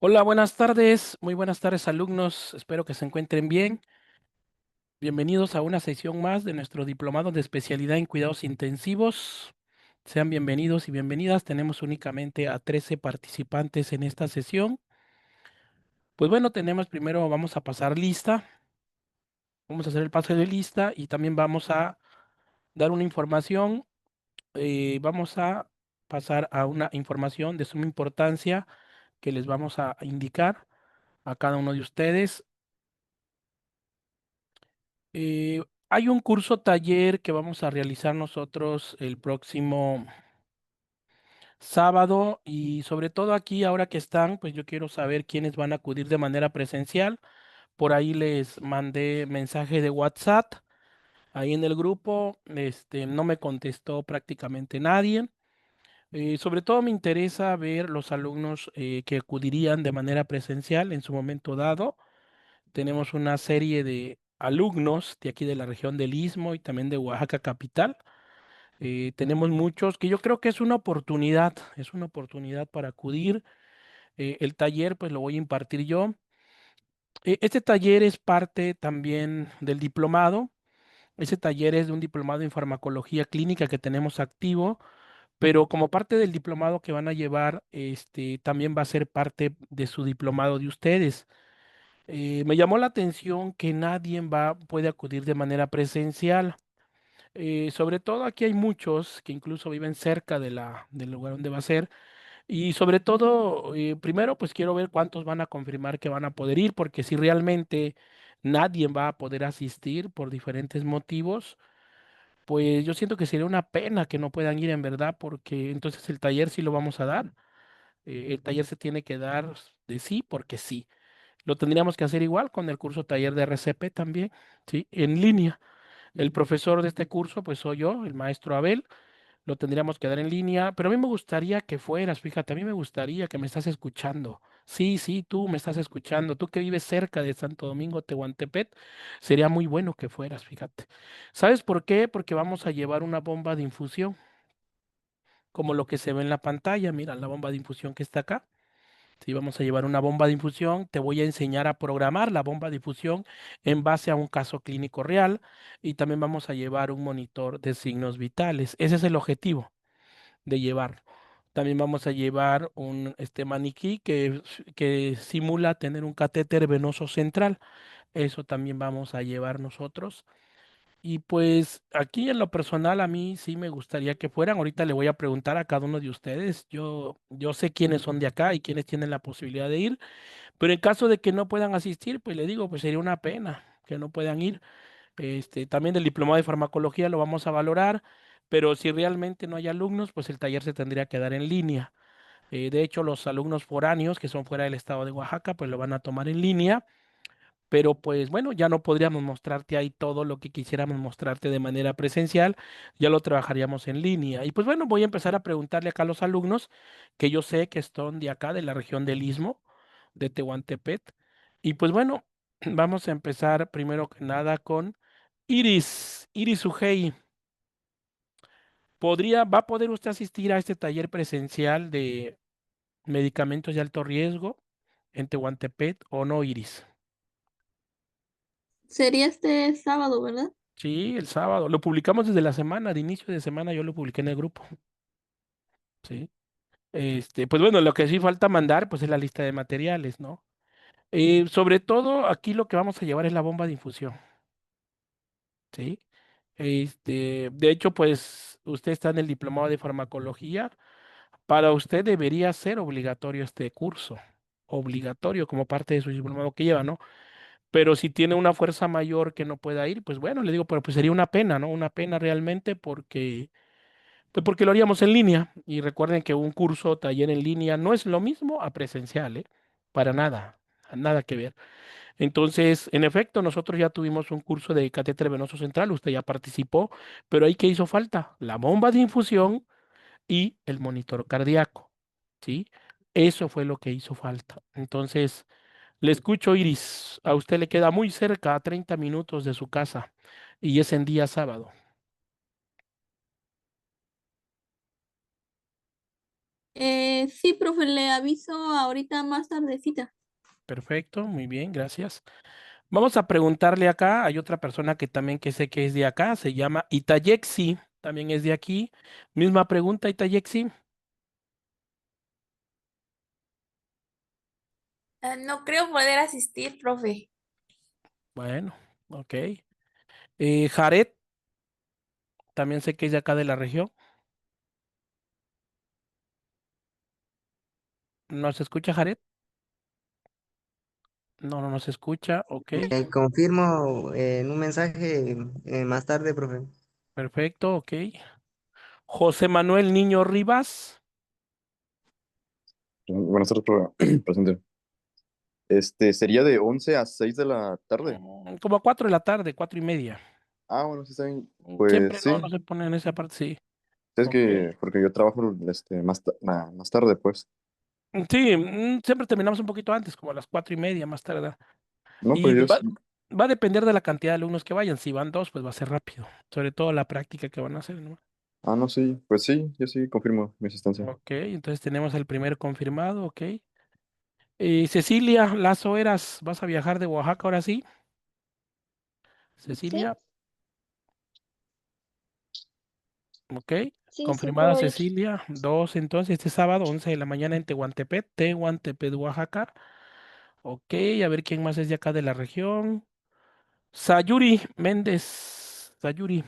Hola, buenas tardes, muy buenas tardes alumnos, espero que se encuentren bien. Bienvenidos a una sesión más de nuestro diplomado de especialidad en cuidados intensivos. Sean bienvenidos y bienvenidas. Tenemos únicamente a 13 participantes en esta sesión. Pues bueno, primero vamos a pasar lista, vamos a hacer el pase de lista y también vamos a dar una información. Vamos a pasar a una información de suma importancia que les vamos a indicar a cada uno de ustedes. Hay un curso taller que vamos a realizar nosotros el próximo sábado y sobre todo aquí, ahora que están, pues yo quiero saber quiénes van a acudir de manera presencial. Por ahí les mandé mensaje de WhatsApp, ahí en el grupo, no me contestó prácticamente nadie. Sobre todo me interesa ver los alumnos que acudirían de manera presencial en su momento dado. Tenemos una serie de alumnos de aquí de la región del Istmo y también de Oaxaca capital. Tenemos muchos que yo creo que es una oportunidad para acudir. El taller pues lo voy a impartir yo. Este taller es parte también del diplomado. Ese taller es de un diplomado en farmacología clínica que tenemos activo, pero como parte del diplomado que van a llevar, también va a ser parte de su diplomado de ustedes. Me llamó la atención que puede acudir de manera presencial. Sobre todo aquí hay muchos que incluso viven cerca del lugar donde va a ser. Y sobre todo, primero pues quiero ver cuántos van a confirmar que van a poder ir, porque si realmente nadie va a poder asistir por diferentes motivos, pues yo siento que sería una pena que no puedan ir en verdad, porque entonces el taller sí lo vamos a dar. El taller se tiene que dar de sí porque sí. Lo tendríamos que hacer igual con el curso taller de RCP también, ¿sí? En línea. El profesor de este curso, pues soy yo, el maestro Abel. Lo tendríamos que dar en línea, pero a mí me gustaría que fueras, fíjate, a mí me gustaría que me estás escuchando. Sí, sí, tú me estás escuchando, tú que vives cerca de Santo Domingo, Tehuantepec, sería muy bueno que fueras, fíjate. ¿Sabes por qué? Porque vamos a llevar una bomba de infusión, como lo que se ve en la pantalla, mira, la bomba de infusión que está acá. Sí, vamos a llevar una bomba de infusión. Te voy a enseñar a programar la bomba de infusión en base a un caso clínico real y también vamos a llevar un monitor de signos vitales. Ese es el objetivo de llevarlo. También vamos a llevar un maniquí que simula tener un catéter venoso central. Eso también vamos a llevar nosotros. Y pues aquí en lo personal a mí sí me gustaría que fueran. Ahorita le voy a preguntar a cada uno de ustedes. Yo sé quiénes son de acá y quiénes tienen la posibilidad de ir. Pero en caso de que no puedan asistir, pues le digo, pues sería una pena que no puedan ir. También el diplomado de farmacología lo vamos a valorar, pero si realmente no hay alumnos, pues el taller se tendría que dar en línea. De hecho, los alumnos foráneos que son fuera del estado de Oaxaca, pues lo van a tomar en línea, pero pues bueno, ya no podríamos mostrarte ahí todo lo que quisiéramos mostrarte de manera presencial, ya lo trabajaríamos en línea. Y pues bueno, voy a empezar a preguntarle acá a los alumnos que yo sé que son de acá, de la región del Istmo, de Tehuantepec. Y pues bueno, vamos a empezar primero que nada con Iris Ugey. ¿Va a poder usted asistir a este taller presencial de medicamentos de alto riesgo en Tehuantepec o no, Iris? Sería este sábado, ¿verdad? Sí, el sábado. Lo publicamos desde la semana, de inicio de semana yo lo publiqué en el grupo. Sí. Pues bueno, lo que sí falta mandar, pues es la lista de materiales, ¿no? Sobre todo, aquí lo que vamos a llevar es la bomba de infusión, ¿sí? De hecho, pues usted está en el diplomado de farmacología. Para usted debería ser obligatorio este curso, obligatorio como parte de su diplomado que lleva, ¿no? Pero si tiene una fuerza mayor que no pueda ir, pues bueno, le digo, pero pues sería una pena, ¿no? Una pena realmente porque lo haríamos en línea. Y recuerden que un curso, taller en línea, no es lo mismo a presencial, ¿eh? Para nada, nada que ver. Entonces, en efecto, nosotros ya tuvimos un curso de catéter venoso central, usted ya participó, pero ahí qué hizo falta, la bomba de infusión y el monitor cardíaco, ¿sí? Eso fue lo que hizo falta. Entonces, le escucho, Iris, a usted le queda muy cerca, a 30 minutos de su casa, y es en día sábado. Sí, profe, le aviso ahorita más tardecita. Perfecto, muy bien, gracias. Vamos a preguntarle acá, hay otra persona que también que sé que es de acá, se llama Itayexi, también es de aquí. Misma pregunta, Itayexi. No creo poder asistir, profe. Bueno, ok. Jared, también sé que es de acá de la región. ¿No se escucha, Jared? No, no se escucha, ok. Confirmo en un mensaje más tarde, profe. Perfecto, ok. José Manuel Niño Rivas, Buenas tardes, presente. Sería de 11 a 6 de la tarde. como a 4 de la tarde, 4:30. Ah, bueno, sí está bien. Siempre Pues no sí, se pone en esa parte, sí. es Ok. que, porque yo trabajo más tarde, pues. Sí, siempre terminamos un poquito antes, como a las 4:30 más tarde. No, Y pues yo, va a depender de la cantidad de alumnos que vayan. Si van dos, pues va a ser rápido. Sobre todo la práctica que van a hacer, ¿no? no, sí, pues sí, yo sí confirmo mi asistencia. Ok, entonces tenemos el primer confirmado, ok. Cecilia Lazo Eras, ¿vas a viajar de Oaxaca ahora sí? Sí, Cecilia, ok. sí, sí Confirmada puedo ir. Cecilia. Dos, entonces, este sábado, 11 de la mañana en Tehuantepec, Oaxaca. Ok, a ver quién más es de acá de la región. Sayuri Méndez. Sayuri,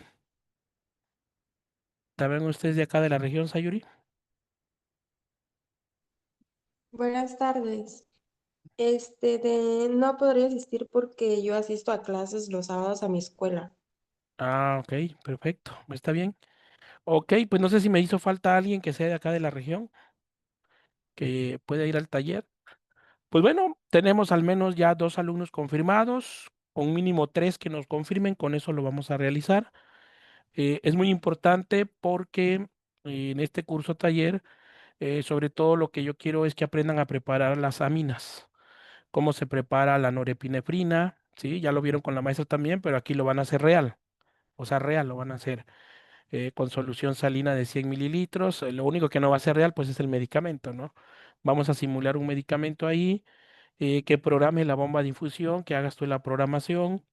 ¿también usted es de acá de la región, Sayuri? Buenas tardes. No podría asistir porque yo asisto a clases los sábados a mi escuela. Ah, ok, perfecto, está bien. Ok, pues no sé si me hizo falta alguien que sea de acá de la región, que pueda ir al taller. Pues bueno, tenemos al menos ya dos alumnos confirmados, con mínimo tres que nos confirmen, con eso lo vamos a realizar. Es muy importante porque en este curso taller, sobre todo lo que yo quiero es que aprendan a preparar las aminas, cómo se prepara la norepinefrina, ¿sí? Ya lo vieron con la maestra también, pero aquí lo van a hacer real, o sea, real lo van a hacer con solución salina de 100 mililitros. Lo único que no va a ser real, pues es el medicamento, ¿no? Vamos a simular un medicamento ahí, que programe la bomba de infusión, que hagas tú la programación.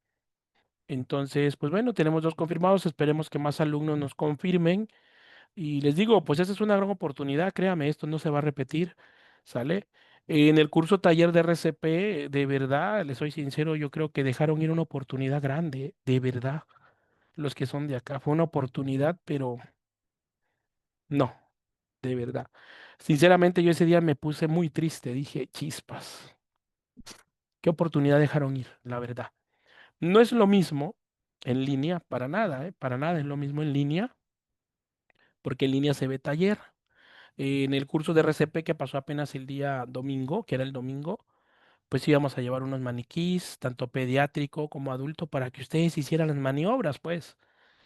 Entonces, pues bueno, tenemos dos confirmados, esperemos que más alumnos nos confirmen. Y les digo, pues esa es una gran oportunidad, créame, esto no se va a repetir, ¿sale? En el curso taller de RCP, de verdad, les soy sincero, yo creo que dejaron ir una oportunidad grande, de verdad, los que son de acá. Fue una oportunidad, pero no, de verdad. Sinceramente, yo ese día me puse muy triste, dije, chispas, qué oportunidad dejaron ir, la verdad. No es lo mismo en línea, para nada, ¿eh? Para nada es lo mismo en línea, porque en línea se ve taller. En el curso de RCP que pasó apenas el día domingo, que era el domingo, pues íbamos a llevar unos maniquís, tanto pediátrico como adulto, para que ustedes hicieran las maniobras, pues,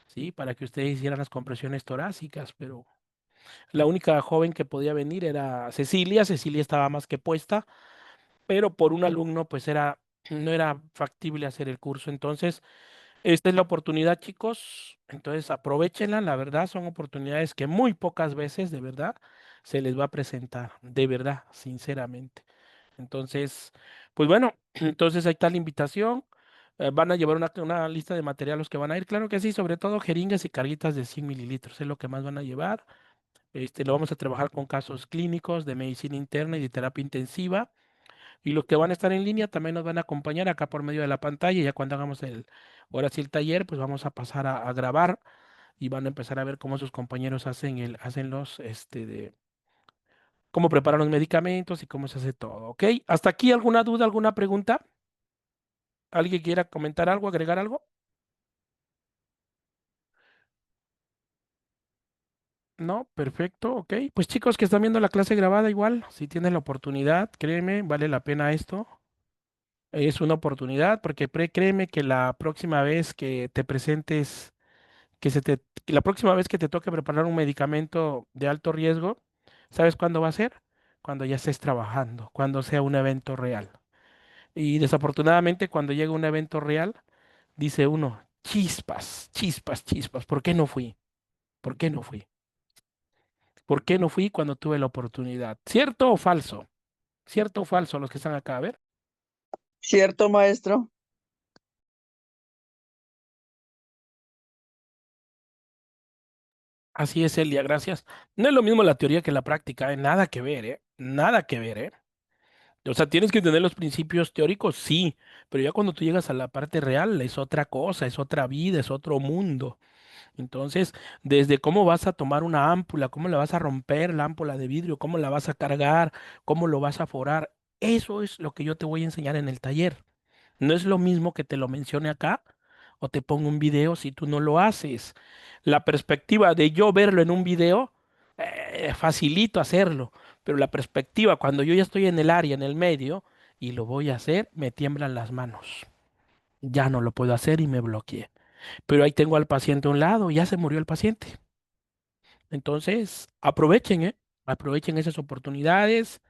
sí, para que ustedes hicieran las compresiones torácicas, pero la única joven que podía venir era Cecilia. Cecilia estaba más que puesta, pero por un alumno, pues no era factible hacer el curso. Entonces, esta es la oportunidad, chicos. Entonces, aprovéchenla. La verdad, son oportunidades que muy pocas veces, de verdad, se les va a presentar. De verdad, sinceramente. Entonces, pues bueno, entonces ahí está la invitación. Van a llevar una lista de materiales que van a ir. Claro que sí, sobre todo jeringas y carguitas de 100 mililitros. Es lo que más van a llevar. Lo vamos a trabajar con casos clínicos de medicina interna y de terapia intensiva. Y los que van a estar en línea también nos van a acompañar acá por medio de la pantalla. Ya cuando hagamos ahora sí el taller, pues vamos a pasar a grabar y van a empezar a ver cómo sus compañeros hacen cómo preparan los medicamentos y cómo se hace todo. ¿Ok? ¿Hasta aquí alguna duda, alguna pregunta? ¿Alguien quiera comentar algo, agregar algo? No, perfecto, ok. Pues chicos que están viendo la clase grabada igual, si tienen la oportunidad, créeme, vale la pena esto. Es una oportunidad porque créeme que la próxima vez que te presentes, que la próxima vez que te toque preparar un medicamento de alto riesgo, ¿sabes cuándo va a ser? Cuando ya estés trabajando, cuando sea un evento real. Y desafortunadamente cuando llega un evento real, dice uno, chispas, chispas, chispas, ¿por qué no fui? ¿Por qué no fui? ¿Por qué no fui cuando tuve la oportunidad? ¿Cierto o falso? ¿Cierto o falso los que están acá? A ver. Cierto, maestro. Así es, Elia, gracias. No es lo mismo la teoría que la práctica, nada que ver, ¿eh? Nada que ver, ¿eh? O sea, tienes que tener los principios teóricos, sí, pero ya cuando tú llegas a la parte real es otra cosa, es otra vida, es otro mundo. Entonces, desde cómo vas a tomar una ámpula, cómo la vas a romper la ámpula de vidrio, cómo la vas a cargar, cómo lo vas a forar, eso es lo que yo te voy a enseñar en el taller. No es lo mismo que te lo mencione acá o te ponga un video si tú no lo haces. La perspectiva de yo verlo en un video, facilito hacerlo, pero la perspectiva cuando yo ya estoy en el área, en el medio, y lo voy a hacer, me tiemblan las manos. Ya no lo puedo hacer y me bloqueé. Pero ahí tengo al paciente a un lado, ya se murió el paciente. Entonces, aprovechen, ¿eh? Aprovechen esas oportunidades.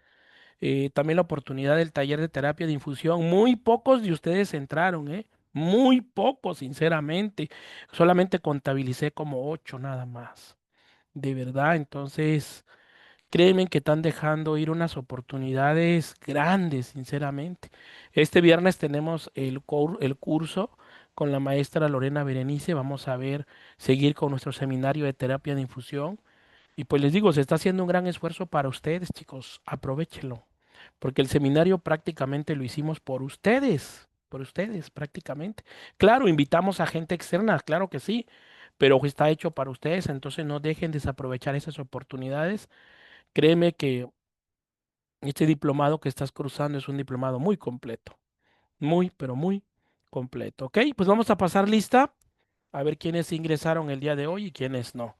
También la oportunidad del taller de terapia de infusión. Muy pocos de ustedes entraron, ¿eh? Muy pocos, sinceramente. Solamente contabilicé como 8 nada más. De verdad, entonces, créeme que están dejando ir unas oportunidades grandes, sinceramente. Este viernes tenemos el curso con la maestra Lorena Berenice. Vamos a ver, seguir con nuestro seminario de terapia de infusión. Y pues les digo, se está haciendo un gran esfuerzo para ustedes, chicos. Aprovechenlo. Porque el seminario prácticamente lo hicimos por ustedes prácticamente. Claro, invitamos a gente externa, claro que sí, pero está hecho para ustedes, entonces no dejen desaprovechar esas oportunidades. Créeme que este diplomado que estás cruzando es un diplomado muy completo, muy, pero muy completo. Ok, pues vamos a pasar lista a ver quiénes ingresaron el día de hoy y quiénes no.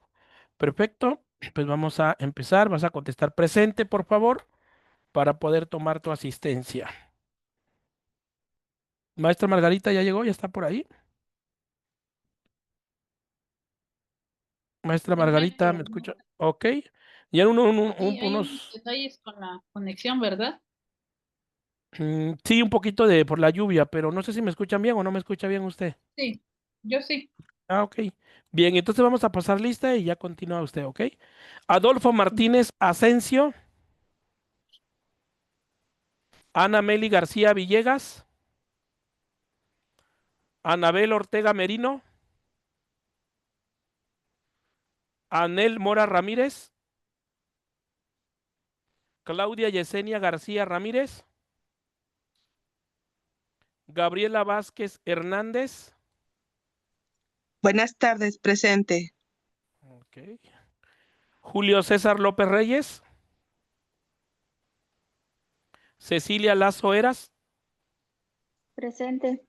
Perfecto, pues vamos a empezar. Vas a contestar presente, por favor, para poder tomar tu asistencia. Maestra Margarita ya llegó, ya está por ahí. Maestra Sí, Margarita, ¿me maestro. escucha? Ok. Ya Sí, hay unos unos, detalles con la conexión, ¿verdad? sí, un poquito de por la lluvia, pero no sé si me escuchan bien o no me escucha bien usted. Sí, yo sí. Ah, ok. Bien, entonces vamos a pasar lista y ya continúa usted, ¿ok? Adolfo Martínez Asensio, Ana Meli García Villegas, Anabel Ortega Merino, Anel Mora Ramírez, Claudia Yesenia García Ramírez, Gabriela Vázquez Hernández, Buenas tardes, presente. ok, Julio César López Reyes, Cecilia Lazo Eras, Presente.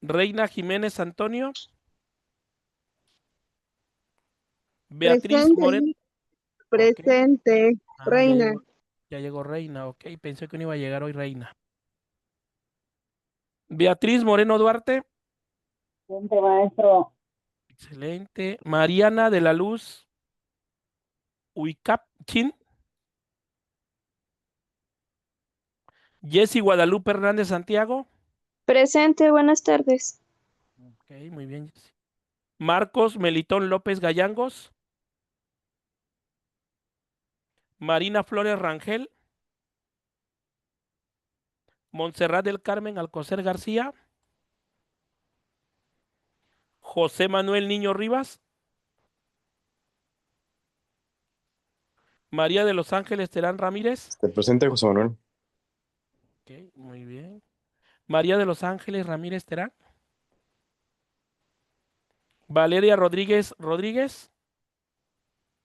Reina Jiménez Antonio, Beatriz Presente, Moreno, ok, presente, Reina. ya llegó Reina, ok, pensé que no iba a llegar hoy Reina. Beatriz Moreno Duarte, Presente, maestro. excelente. Mariana de la Luz Huicapchin, Jessy Guadalupe Hernández Santiago, Presente, buenas tardes. ok, muy bien, Jessy. Marcos Melitón López Gallangos, Marina Flores Rangel, Montserrat del Carmen Alcocer García, José Manuel Niño Rivas, María de los Ángeles Terán Ramírez, Presente, José Manuel. ok, muy bien. María de los Ángeles Ramírez Terán, Valeria Rodríguez Rodríguez,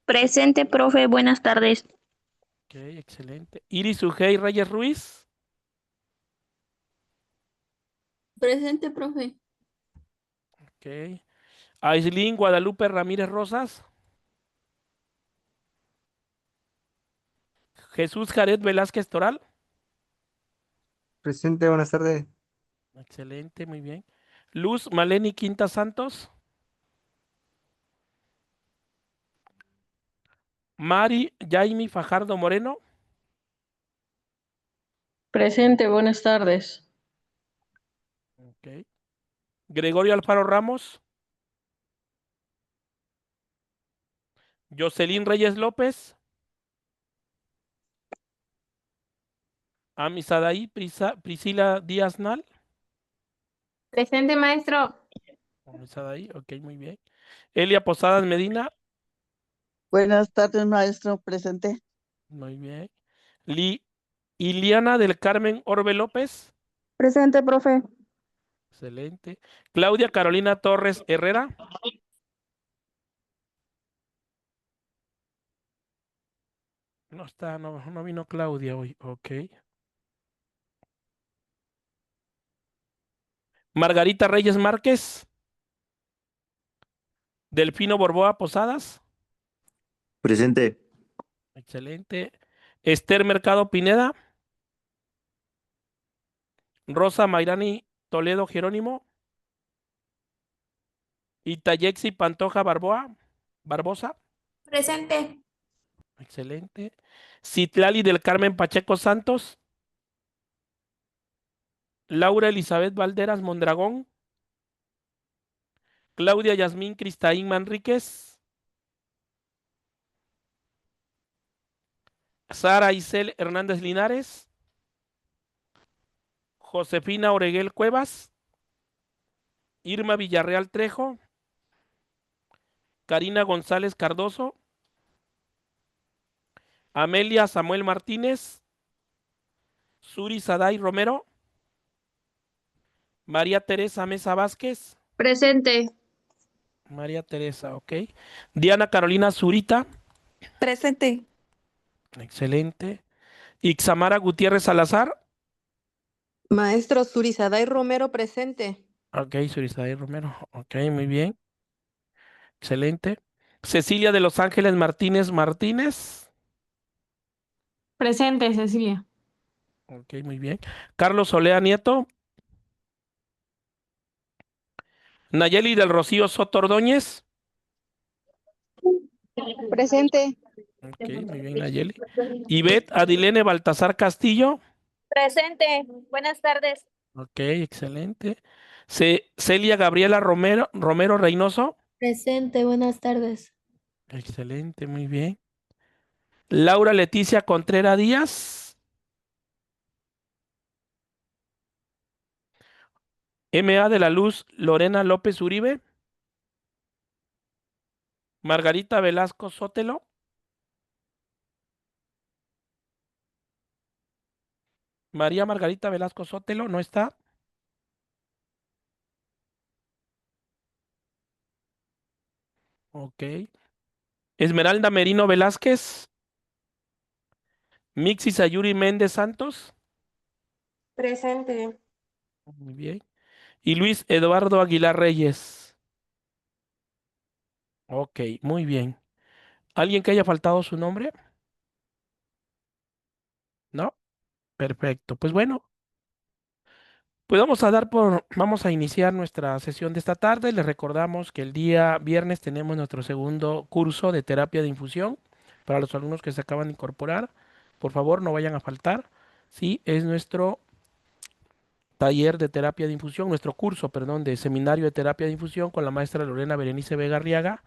Presente, profe, buenas tardes. ok, excelente. Iris Ugey Reyes Ruiz, Presente, profe. ok. Aislinn Guadalupe Ramírez Rosas, Jesús Jared Velázquez Toral, Presente, buenas tardes. excelente, muy bien. Luz Maleni Quinta Santos, Mari Jaime Fajardo Moreno, Presente, buenas tardes. ok. Gregorio Alfaro Ramos, Jocelyn Reyes López, Amisadaí Priscila Díaz Nal. Presente, maestro. Amisadaí, ok, muy bien. Elia Posadas Medina. Buenas tardes, maestro. Presente. Muy bien. Iliana del Carmen Orbe López. Presente, profe. Excelente. Claudia Carolina Torres Herrera. No está, no vino Claudia hoy. Ok. Margarita Reyes Márquez. Delfino Borboa Posadas. Presente. Excelente. Esther Mercado Pineda. Rosa Mayrani Toledo Jerónimo. Itayexi Pantoja Barbosa. Presente. Excelente. Citlali del Carmen Pacheco Santos. Laura Elizabeth Valderas Mondragón. Claudia Yasmín Cristaín Manríquez. Sara Isel Hernández Linares. Josefina Oreguel Cuevas. Irma Villarreal Trejo. Karina González Cardoso. Amelia Samuel Martínez. Suri Saday Romero. María Teresa Mesa Vázquez. Presente. María Teresa, ok. Diana Carolina Zurita. Presente. Excelente. Ixamara Gutiérrez Salazar. Maestro Surizaday Romero presente. Ok, Suri Saday Romero. Ok, muy bien. Excelente. Cecilia de Los Ángeles Martínez Martínez. Presente, Cecilia. Ok, muy bien. Carlos Olea Nieto. Nayeli del Rocío Soto Ordóñez. Presente. Ok, muy bien, Nayeli. Ivette Adilene Baltasar Castillo. Presente. Buenas tardes. Ok, excelente. Celia Gabriela Romero Reynoso. Presente, buenas tardes. Excelente, muy bien. Laura Leticia Contreras Díaz. MA de la Luz Lorena López Uribe. Margarita Velasco Sotelo. María Margarita Velasco Sotelo, ¿no está? Ok. Esmeralda Merino Velázquez. Mixi Sayuri Méndez Santos. Presente. Muy bien. Y Luis Eduardo Aguilar Reyes. Ok, muy bien. ¿Alguien que haya faltado su nombre? ¿No? Perfecto. Pues bueno, pues vamos a iniciar nuestra sesión de esta tarde. Les recordamos que el día viernes tenemos nuestro segundo curso de terapia de infusión para los alumnos que se acaban de incorporar. Por favor, no vayan a faltar. Sí, es nuestro taller de terapia de infusión, nuestro curso, perdón, de seminario de terapia de infusión con la maestra Lorena Berenice Vega Arriaga.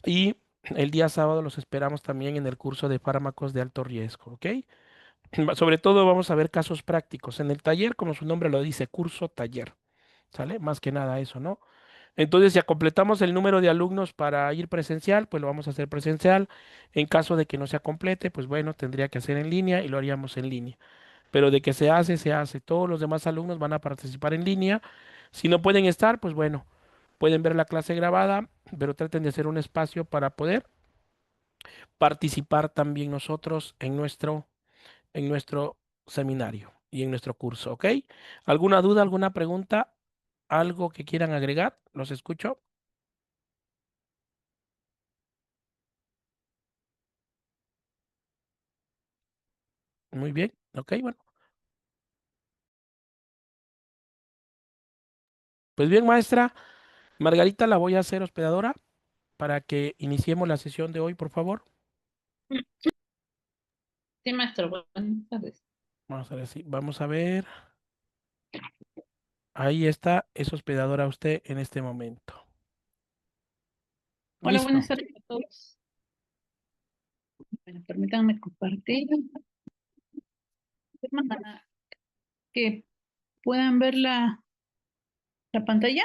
Y el día sábado los esperamos también en el curso de fármacos de alto riesgo, ¿ok? Sobre todo vamos a ver casos prácticos. En el taller, como su nombre lo dice, curso taller, ¿sale? Más que nada eso, ¿no? Entonces, ya completamos el número de alumnos para ir presencial, pues lo vamos a hacer presencial. En caso de que no se complete, pues bueno, tendría que hacer en línea y lo haríamos en línea. Pero de que se hace, se hace. Todos los demás alumnos van a participar en línea. Si no pueden estar, pues bueno, pueden ver la clase grabada, pero traten de hacer un espacio para poder participar también nosotros en nuestro seminario y en nuestro curso, ¿ok? ¿Alguna duda, alguna pregunta, algo que quieran agregar? Los escucho. Muy bien, ok, bueno. Pues bien, maestra, Margarita, la voy a hacer hospedadora para que iniciemos la sesión de hoy, por favor. Sí, maestro. Buenas tardes. Vamos a ver si, vamos a ver. Ahí está, es hospedadora usted en este momento. Hola, Listo. buenas tardes a todos. Bueno, permítanme compartir. que puedan ver la pantalla.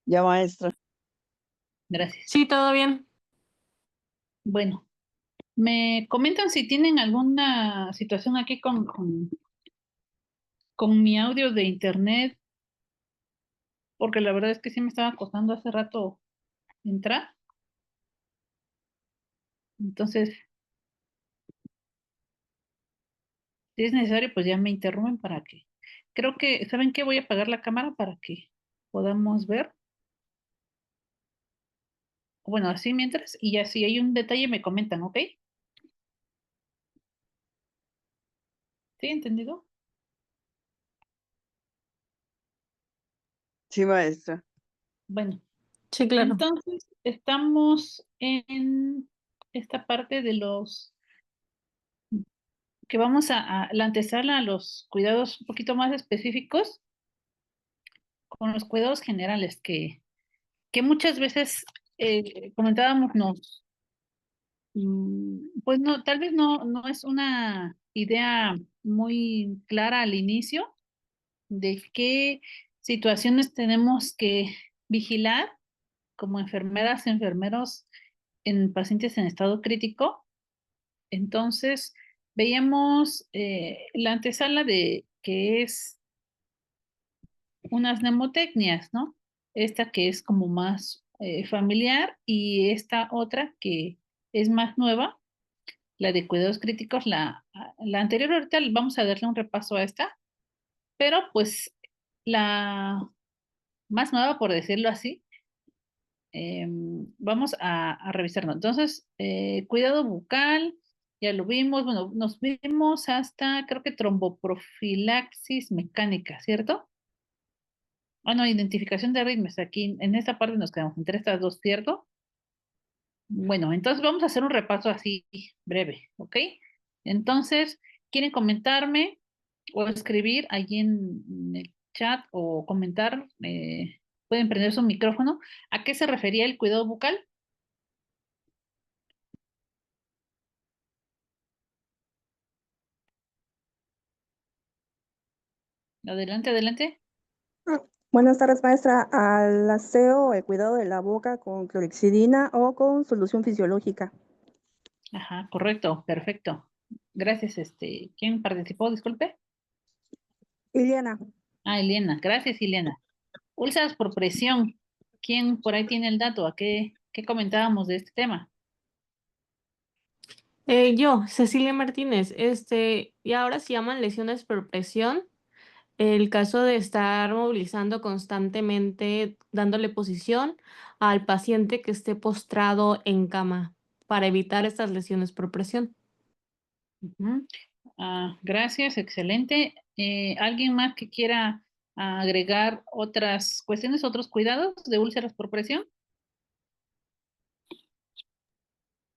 Ya, maestra. Gracias. Sí, todo bien. Bueno, me comentan si tienen alguna situación aquí con mi audio de internet, porque la verdad es que sí me estaba costando hace rato entrar. Entonces, si es necesario, pues ya me interrumpen para que. Creo que, ¿saben qué? Voy a apagar la cámara para que podamos ver. Bueno, así mientras, y ya si hay un detalle me comentan, ¿ok? ¿Sí? ¿Entendido? Sí, maestra. Bueno, Sí, claro. entonces estamos en esta parte de los que vamos a la antesala a los cuidados un poquito más específicos, con los cuidados generales que muchas veces comentábamos pues no, tal vez no es una idea muy clara al inicio de qué situaciones tenemos que vigilar como enfermeras, enfermeros en pacientes en estado crítico. Entonces, veíamos la antesala de que es unas mnemotecnias, ¿no? Esta que es como más familiar y esta otra que es más nueva, la de cuidados críticos, la anterior ahorita vamos a darle un repaso a esta, pero pues la más nueva, por decirlo así, vamos a revisarlo. Entonces, cuidado bucal, ya lo vimos, bueno, nos vimos hasta, creo que tromboprofilaxis mecánica, ¿cierto? Ah, no, identificación de arritmias. Aquí en esta parte nos quedamos entre estas dos, ¿cierto? Bueno, entonces vamos a hacer un repaso así breve, ¿ok? Entonces, ¿quieren comentarme o escribir allí en el chat o comentar? Pueden prender su micrófono. ¿A qué se refería el cuidado bucal? Adelante, adelante. Buenas tardes, maestra. Al aseo o el cuidado de la boca con clorexidina o con solución fisiológica. Ajá, correcto, perfecto. Gracias, ¿quién participó? Disculpe. Iliana. Ah, Elena, gracias, Elena. Úlceras por presión. ¿Quién por ahí tiene el dato? ¿A qué comentábamos de este tema? Yo, Cecilia Martínez, y ahora se llaman lesiones por presión. El caso de estar movilizando constantemente, dándole posición al paciente que esté postrado en cama para evitar estas lesiones por presión. Ujú. Gracias, excelente. ¿Alguien más que quiera agregar otras cuestiones, otros cuidados de úlceras por presión?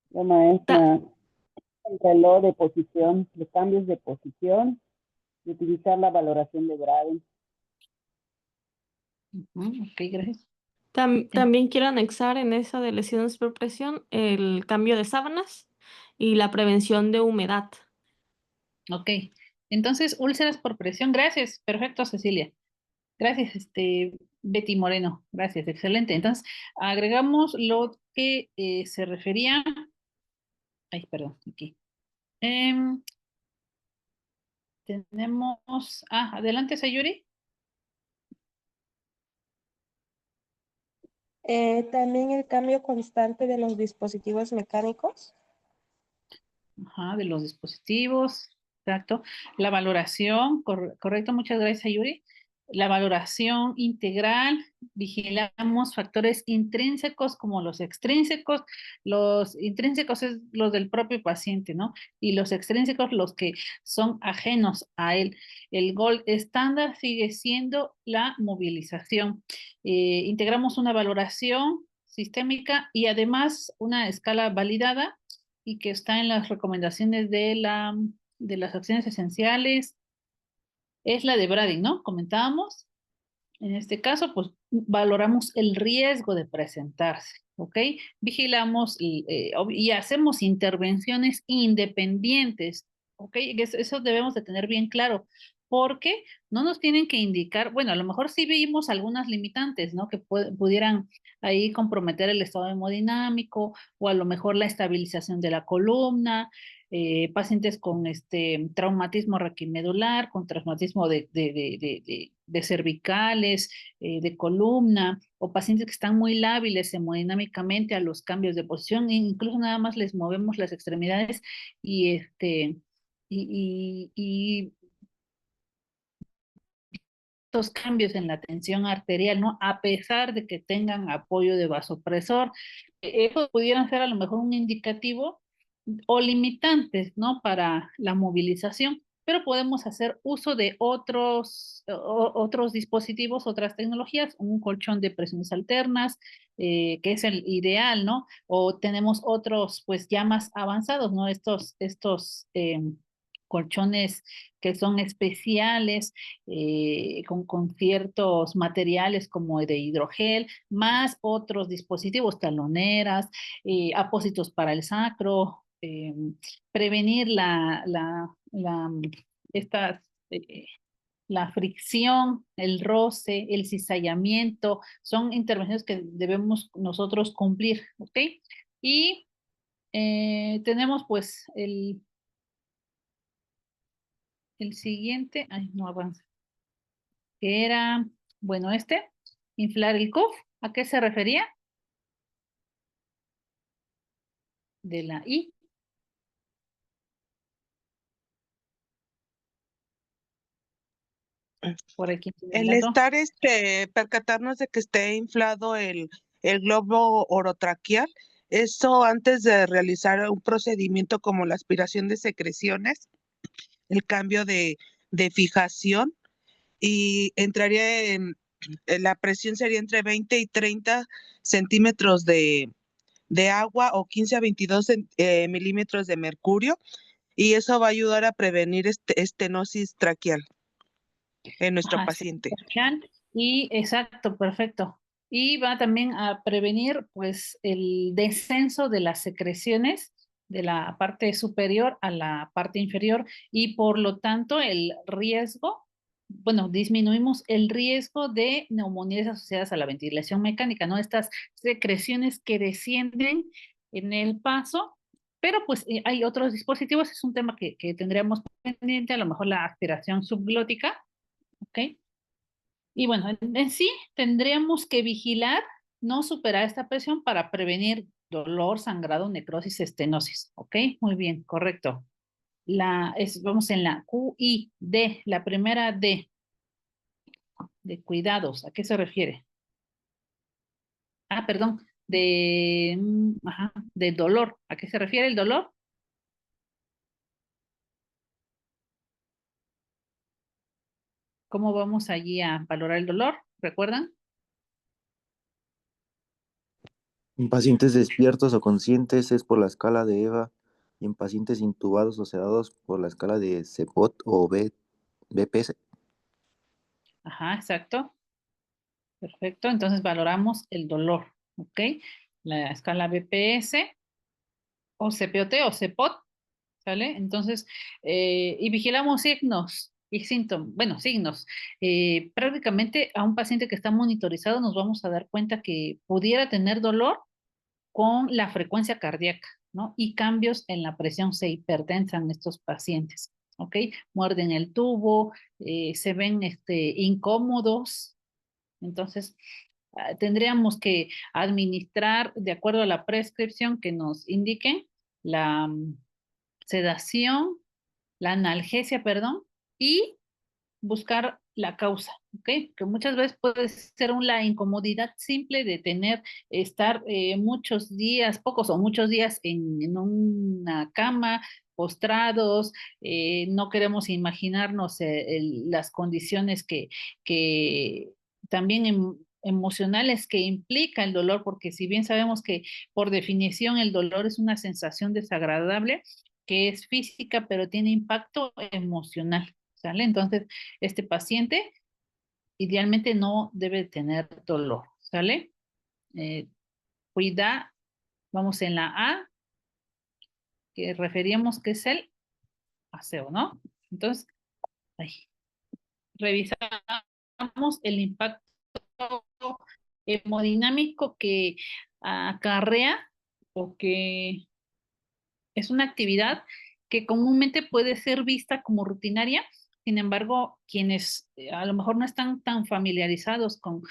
La maestra, el reloj de posición, los cambios de posición y utilizar la valoración de Braden. Ok, gracias. También quiero anexar en esa de lesiones por presión el cambio de sábanas y la prevención de humedad. Ok, entonces úlceras por presión, gracias, perfecto, Cecilia. Gracias, Betty Moreno, gracias, excelente. Entonces, agregamos lo que se refería, ay, perdón, aquí. Em, tenemos, adelante, Sayuri. También el cambio constante de los dispositivos mecánicos. Ajá, de los dispositivos, exacto. La valoración, correcto, muchas gracias, Yuri. La valoración integral, vigilamos factores intrínsecos como los extrínsecos. Los intrínsecos es los del propio paciente, ¿no? Y los extrínsecos los que son ajenos a él. El gold estándar sigue siendo la movilización. Integramos una valoración sistémica y además una escala validada y que está en las recomendaciones de las acciones esenciales, es la de Brady, ¿no? Comentábamos. En este caso, pues valoramos el riesgo de presentarse, ¿ok? Vigilamos y hacemos intervenciones independientes ¿ok? Eso debemos de tener bien claro, porque no nos tienen que indicar, bueno, a lo mejor sí vimos algunas limitantes, ¿no? Que pudieran ahí comprometer el estado hemodinámico o a lo mejor la estabilización de la columna, pacientes con traumatismo raquimedular, con traumatismo de cervicales, de columna, o pacientes que están muy lábiles hemodinámicamente a los cambios de posición, e incluso nada más les movemos las extremidades y y estos cambios en la tensión arterial, ¿no? A pesar de que tengan apoyo de vasopresor, eso pudieran ser a lo mejor un indicativo o limitantes, ¿no? Para la movilización, pero podemos hacer uso de otros dispositivos, otras tecnologías, un colchón de presiones alternas, que es el ideal, ¿no? O tenemos otros, pues ya más avanzados, ¿no? Estos colchones que son especiales, con ciertos materiales como de hidrogel, más otros dispositivos, taloneras, apósitos para el sacro, prevenir estas, eh, la fricción, el roce, el cizallamiento, son intervenciones que debemos nosotros cumplir, ¿ok? Y tenemos pues el siguiente, ay, no avanza, que era, bueno, inflar el cuff, ¿a qué se refería? De la I. Por aquí. El estar, percatarnos de que esté inflado el globo orotraqueal, eso antes de realizar un procedimiento como la aspiración de secreciones, el cambio de fijación, y entraría la presión sería entre 20 y 30 centímetros de agua o 15 a 22 milímetros de mercurio, y eso va a ayudar a prevenir estenosis traqueal en nuestro Ajá, paciente. y exacto, perfecto. Y va también a prevenir pues el descenso de las secreciones de la parte superior a la parte inferior y por lo tanto el riesgo, bueno, disminuimos el riesgo de neumonías asociadas a la ventilación mecánica, ¿no? Estas secreciones que descienden en el paso, pero pues hay otros dispositivos, es un tema que tendríamos pendiente, a lo mejor la aspiración subglótica, ¿ok? Y bueno, en sí tendríamos que vigilar no superar esta presión para prevenir dolor, sangrado, necrosis, estenosis. ¿Ok? Muy bien, correcto. Vamos en la QI, la primera D, de cuidados. ¿A qué se refiere? Ah, perdón, de dolor. ¿A qué se refiere el dolor? ¿Cómo vamos allí a valorar el dolor? ¿Recuerdan? En pacientes despiertos o conscientes es por la escala de EVA y en pacientes intubados o sedados por la escala de CEPOT o BPS. Ajá, exacto. Perfecto, entonces valoramos el dolor, ¿ok? La escala BPS o CPOT o CPOT, ¿sale? Entonces, y vigilamos signos y síntomas, bueno, signos. Prácticamente a un paciente que está monitorizado nos vamos a dar cuenta que pudiera tener dolor con la frecuencia cardíaca, ¿no? Y cambios en la presión, se hipertensan estos pacientes, ¿ok? Muerden el tubo, se ven incómodos, entonces tendríamos que administrar de acuerdo a la prescripción que nos indiquen la sedación, la analgesia, perdón, y buscar la causa, ¿ok? Que muchas veces puede ser la incomodidad simple de estar muchos días, pocos o muchos días en una cama, postrados, no queremos imaginarnos las condiciones que también emocionales que implica el dolor, porque si bien sabemos que por definición el dolor es una sensación desagradable, que es física, pero tiene impacto emocional, ¿sale? Entonces, este paciente idealmente no debe tener dolor, ¿sale? Vamos en la A, que referíamos que es el aseo, ¿no? Entonces, ahí, revisamos el impacto hemodinámico que acarrea o que es una actividad que comúnmente puede ser vista como rutinaria. Sin embargo, quienes a lo mejor no están tan familiarizados con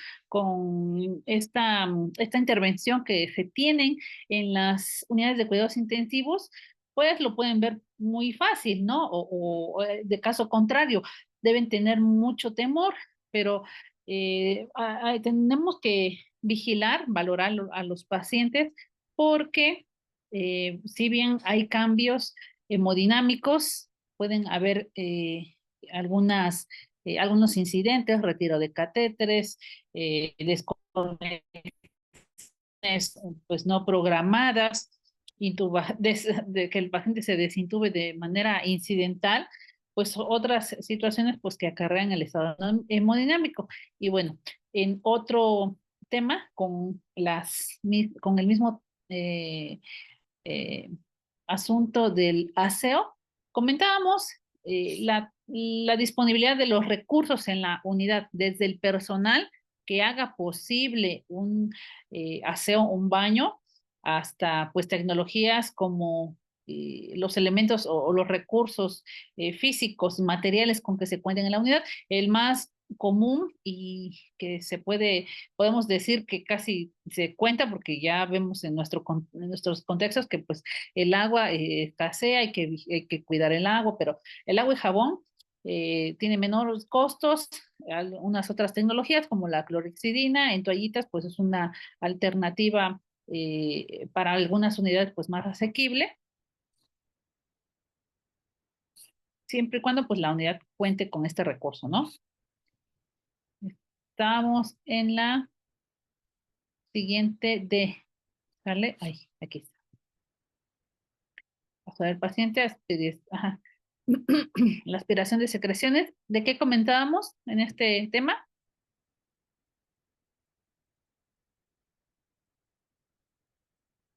esta intervención que se tienen en las unidades de cuidados intensivos, pues lo pueden ver muy fácil, ¿no? De caso contrario, deben tener mucho temor, pero tenemos que vigilar, valorar a los pacientes porque si bien hay cambios hemodinámicos, pueden haber algunos incidentes, retiro de catéteres, desconexiones pues no programadas, de que el paciente se desintube de manera incidental, pues otras situaciones pues que acarrean el estado hemodinámico. Y bueno, en otro tema con el mismo eh, asunto del aseo, comentábamos la disponibilidad de los recursos en la unidad, desde el personal que haga posible un aseo, un baño, hasta pues tecnologías como los elementos o los recursos físicos, materiales con que se cuenten en la unidad. El más común y que podemos decir que casi se cuenta porque ya vemos en nuestros contextos que pues el agua escasea, hay que cuidar el agua, pero el agua y jabón tiene menores costos, unas otras tecnologías como la clorexidina en toallitas pues es una alternativa para algunas unidades pues más asequible, siempre y cuando pues la unidad cuente con este recurso, ¿no? Estamos en la siguiente de, ¿sale? Ahí, aquí está. Paso del paciente, ajá. La aspiración de secreciones. ¿De qué comentábamos en este tema?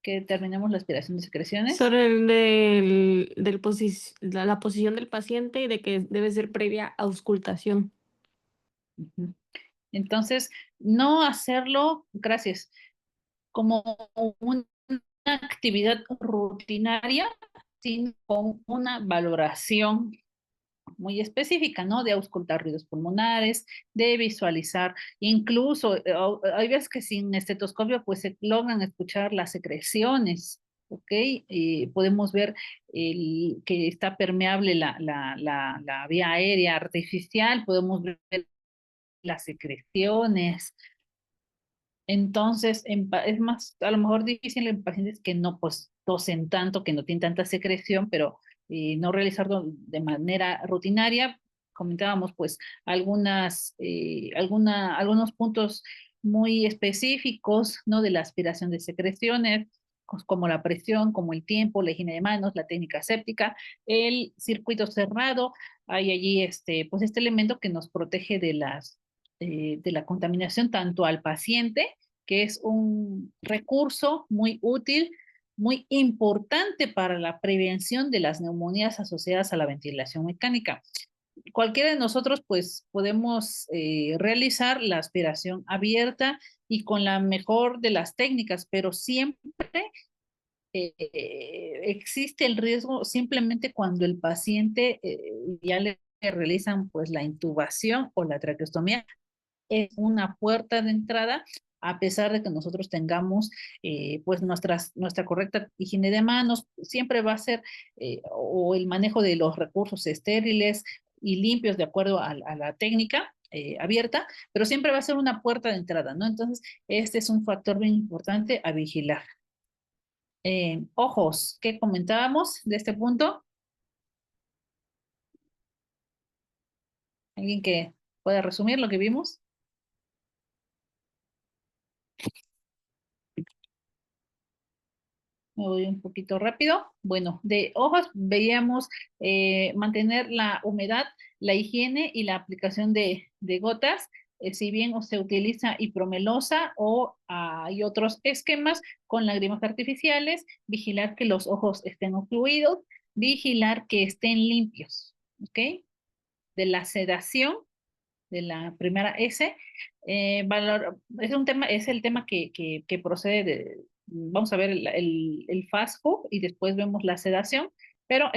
Que determinemos la aspiración de secreciones. Sobre la posición del paciente y de que debe ser previa auscultación. Ujú. Entonces, no hacerlo, gracias, como una actividad rutinaria, sino con una valoración muy específica, ¿no? De auscultar ruidos pulmonares, de visualizar, incluso hay veces que sin estetoscopio pues se logran escuchar las secreciones, ¿ok? Podemos ver que está permeable la vía aérea artificial, podemos ver las secreciones. Entonces, es más, a lo mejor difícil en pacientes que no, pues, tosen tanto, que no tienen tanta secreción, pero no realizarlo de manera rutinaria. Comentábamos, pues, algunos puntos muy específicos, ¿no? De la aspiración de secreciones, como la presión, como el tiempo, la higiene de manos, la técnica séptica, el circuito cerrado. Hay allí, pues, este elemento que nos protege de la contaminación tanto al paciente, que es un recurso muy útil, muy importante para la prevención de las neumonías asociadas a la ventilación mecánica. Cualquiera de nosotros, pues, podemos realizar la aspiración abierta y con la mejor de las técnicas, pero siempre existe el riesgo simplemente cuando el paciente ya le realizan pues la intubación o la traqueostomía, es una puerta de entrada, a pesar de que nosotros tengamos pues nuestra correcta higiene de manos, siempre va a ser, o el manejo de los recursos estériles y limpios de acuerdo a la técnica abierta, pero siempre va a ser una puerta de entrada, ¿no? Entonces, este es un factor bien importante a vigilar. Ojos, ¿qué comentábamos de este punto? ¿Alguien que pueda resumir lo que vimos? Me voy un poquito rápido. Bueno, de ojos veíamos mantener la humedad, la higiene y la aplicación de gotas. Si bien se utiliza hipromelosa o hay otros esquemas con lágrimas artificiales, vigilar que los ojos estén ocluidos, vigilar que estén limpios, ¿ok? De la sedación, de la primera S, es un tema, es el tema que procede de, vamos a ver el fast food y después vemos la sedación, pero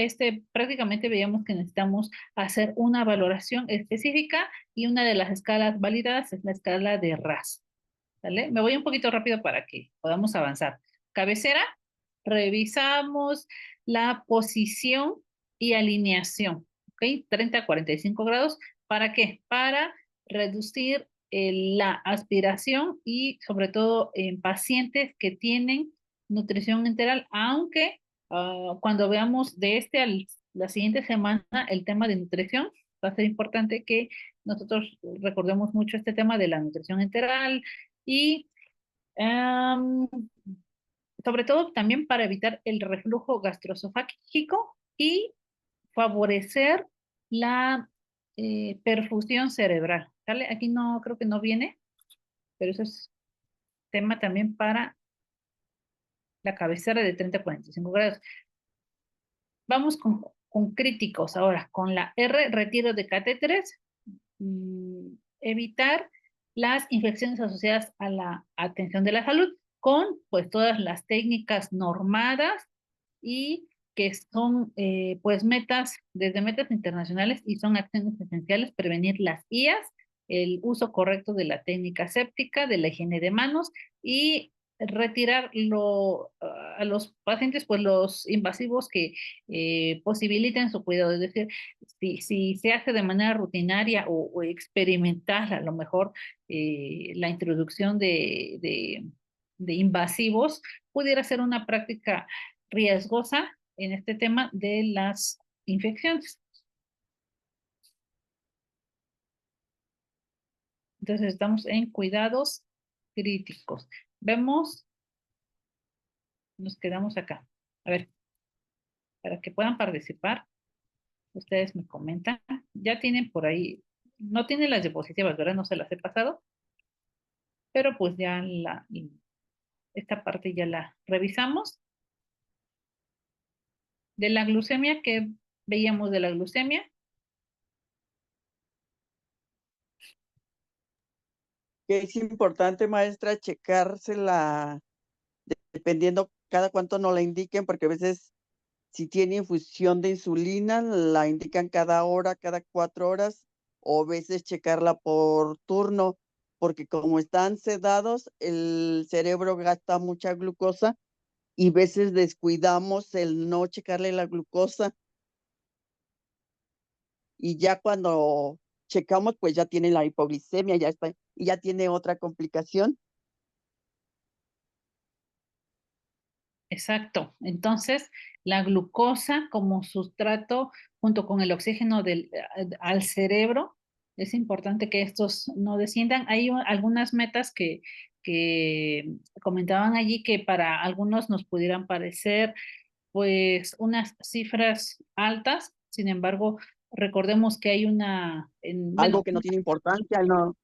prácticamente veíamos que necesitamos hacer una valoración específica y una de las escalas validadas es la escala de RAS, ¿vale? Me voy un poquito rápido para que podamos avanzar. Cabecera, revisamos la posición y alineación, ¿ok? 30 a 45 grados. ¿Para qué? Para reducir la aspiración y sobre todo en pacientes que tienen nutrición enteral, aunque cuando veamos de la siguiente semana el tema de nutrición, va a ser importante que nosotros recordemos mucho este tema de la nutrición enteral y sobre todo también para evitar el reflujo gastroesofágico y favorecer la perfusión cerebral, ¿vale? Aquí no, creo que no viene, pero eso es tema también para la cabecera de 30 a 45 grados. Vamos con críticos ahora, con la R, retiro de catéteres, evitar las infecciones asociadas a la atención de la salud con pues todas las técnicas normadas y que son pues desde metas internacionales y son acciones esenciales, prevenir las IAS, el uso correcto de la técnica séptica, de la higiene de manos y retirar a los pacientes pues los invasivos que posibiliten su cuidado, es decir, si se hace de manera rutinaria o experimental, a lo mejor la introducción de invasivos pudiera ser una práctica riesgosa en este tema de las infecciones. Entonces estamos en cuidados críticos. Vemos, nos quedamos acá. A ver, para que puedan participar, ustedes me comentan. Ya tienen por ahí, no tienen las diapositivas, ¿verdad? No se las he pasado, pero pues ya esta parte ya la revisamos. De la glucemia, ¿qué veíamos de la glucemia? Que es importante, maestra, checársela dependiendo cada cuánto nos la indiquen, porque a veces si tiene infusión de insulina, la indican cada hora, cada 4 horas, o a veces checarla por turno, porque como están sedados, el cerebro gasta mucha glucosa y a veces descuidamos el no checarle la glucosa. Y ya cuando checamos, pues ya tiene la hipoglicemia, ya está, y ya tiene otra complicación. Exacto. Entonces, la glucosa como sustrato junto con el oxígeno al cerebro, es importante que estos no desciendan. Hay algunas metas que comentaban allí que para algunos nos pudieran parecer pues unas cifras altas, sin embargo, recordemos que hay Algo que no tiene importancia, no,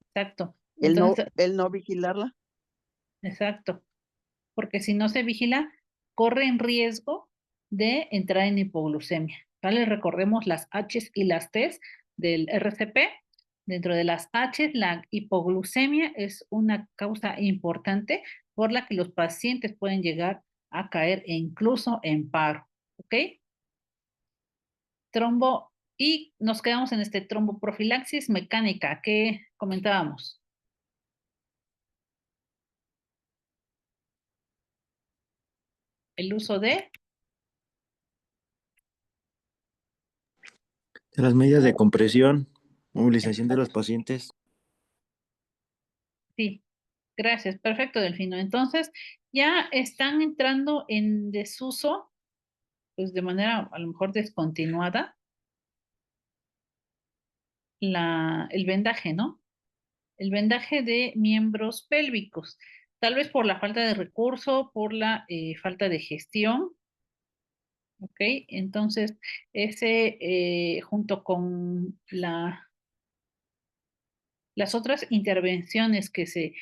exacto. el no, Entonces, el no vigilarla. exacto. Porque si no se vigila, corre en riesgo de entrar en hipoglucemia. ¿Vale? Recordemos las H's y las T's del RCP. Dentro de las H's, la hipoglucemia es una causa importante por la que los pacientes pueden llegar a caer e incluso en paro. ¿Ok? Y nos quedamos en tromboprofilaxis mecánica que comentábamos. El uso de las medidas de compresión, movilización de los pacientes. Sí, gracias, perfecto, Delfino. Entonces, ya están entrando en desuso, pues de manera a lo mejor descontinuada, el vendaje, ¿no? El vendaje de miembros pélvicos, tal vez por la falta de recurso, por la falta de gestión, ¿ok? Entonces, ese junto con las otras intervenciones que se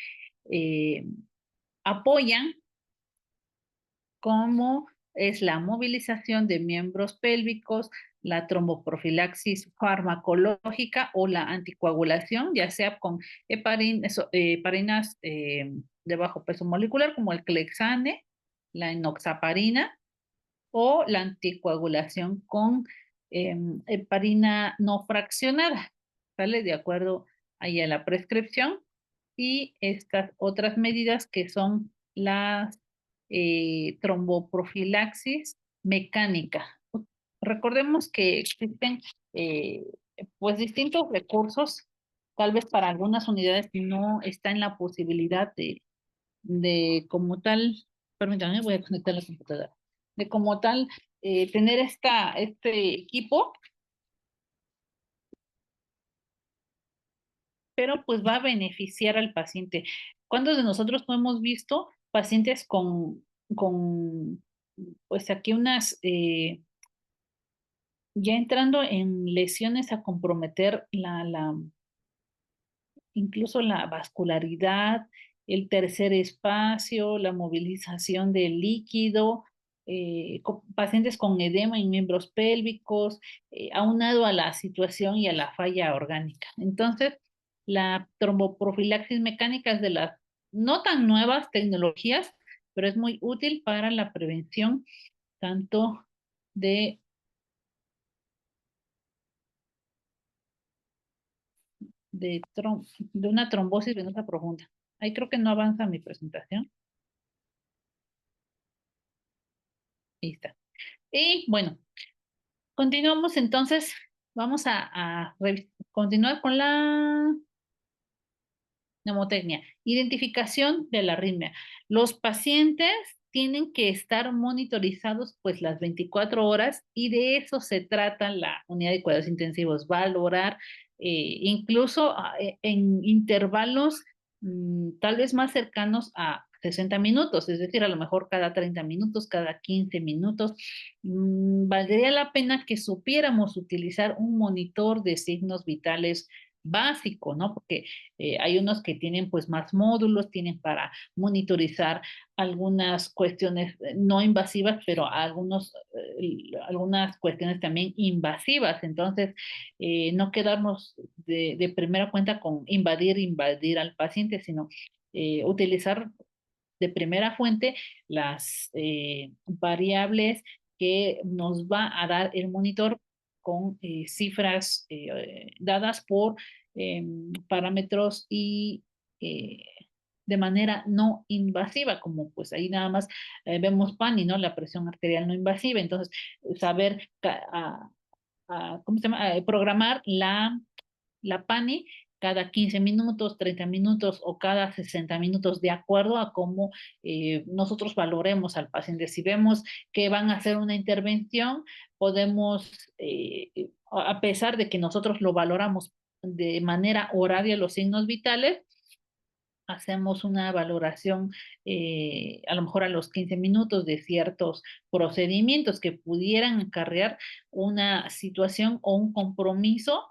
apoyan como es la movilización de miembros pélvicos, la tromboprofilaxis farmacológica o la anticoagulación, ya sea con heparinas de bajo peso molecular como el Clexane, la enoxaparina o la anticoagulación con heparina no fraccionada, ¿sale? De acuerdo ahí a la prescripción. Y estas otras medidas que son las tromboprofilaxis mecánica. Recordemos que existen pues distintos recursos, tal vez para algunas unidades no está en la posibilidad de como tal, permítanme, voy a conectar la computadora, de como tal tener este equipo, pero pues va a beneficiar al paciente. ¿Cuántos de nosotros no hemos visto pacientes con pues aquí ya entrando en lesiones a comprometer incluso la vascularidad, el tercer espacio, la movilización del líquido, pacientes con edema en miembros pélvicos, aunado a la situación y a la falla orgánica? Entonces, la tromboprofilaxis mecánica es de las no tan nuevas tecnologías, pero es muy útil para la prevención tanto de de una trombosis venosa profunda. Ahí creo que no avanza mi presentación. Ahí está. Y bueno, continuamos entonces. Vamos a continuar con la mnemotecnia. Identificación de la arritmia. Los pacientes tienen que estar monitorizados pues las 24 horas y de eso se trata la unidad de cuidados intensivos, valorar incluso en intervalos tal vez más cercanos a 60 minutos, es decir, a lo mejor cada 30 minutos, cada 15 minutos. Valdría la pena que supiéramos utilizar un monitor de signos vitales básico, ¿no? Porque hay unos que tienen pues más módulos, tienen para monitorizar algunas cuestiones no invasivas, pero algunas cuestiones también invasivas. Entonces, no quedarnos de primera cuenta con invadir al paciente, sino utilizar de primera fuente las variables que nos va a dar el monitor con cifras dadas por parámetros y de manera no invasiva, como pues ahí nada más vemos PANI, ¿no? La presión arterial no invasiva. Entonces, saber ¿cómo se llama? Programar la PANI cada 15 minutos, 30 minutos o cada 60 minutos, de acuerdo a cómo nosotros valoremos al paciente. Si vemos que van a hacer una intervención, podemos, a pesar de que nosotros lo valoramos de manera horaria los signos vitales, hacemos una valoración a lo mejor a los 15 minutos de ciertos procedimientos que pudieran acarrear una situación o un compromiso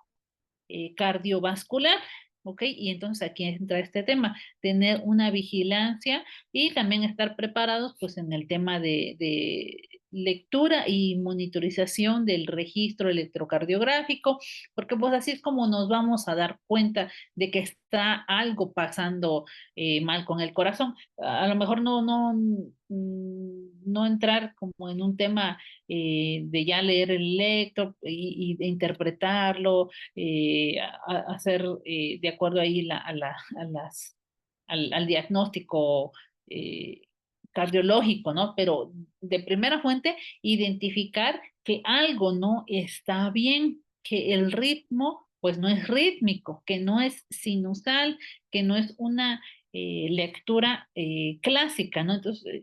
cardiovascular, ¿ok? Y entonces aquí entra este tema, tener una vigilancia y también estar preparados pues en el tema de lectura y monitorización del registro electrocardiográfico, porque pues así es como nos vamos a dar cuenta de que está algo pasando mal con el corazón. A lo mejor no entrar como en un tema de ya leer el electro y de interpretarlo, hacer de acuerdo ahí al diagnóstico cardiológico, ¿no? Pero de primera fuente, identificar que algo no está bien, que el ritmo pues no es rítmico, que no es sinusal, que no es una lectura clásica, ¿no? Entonces,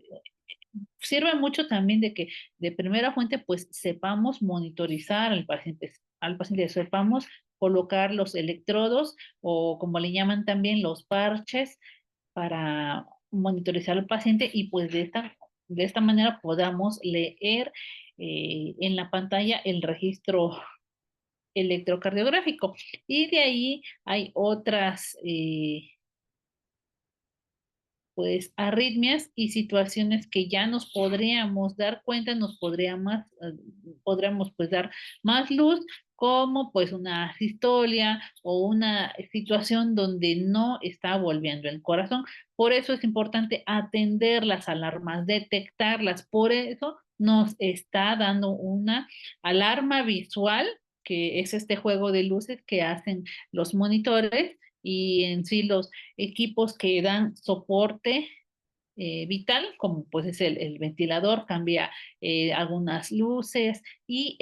sirve mucho también de que de primera fuente pues sepamos monitorizar al paciente sepamos colocar los electrodos o como le llaman también los parches para monitorizar al paciente y pues de esta manera podamos leer en la pantalla el registro electrocardiográfico. Y de ahí hay otras pues arritmias y situaciones que ya nos podríamos dar cuenta, podríamos pues dar más luz, como pues una sistolia o una situación donde no está volviendo el corazón. Por eso es importante atender las alarmas, detectarlas. Por eso nos está dando una alarma visual, que es este juego de luces que hacen los monitores y en sí los equipos que dan soporte vital, como pues es el ventilador, cambia algunas luces y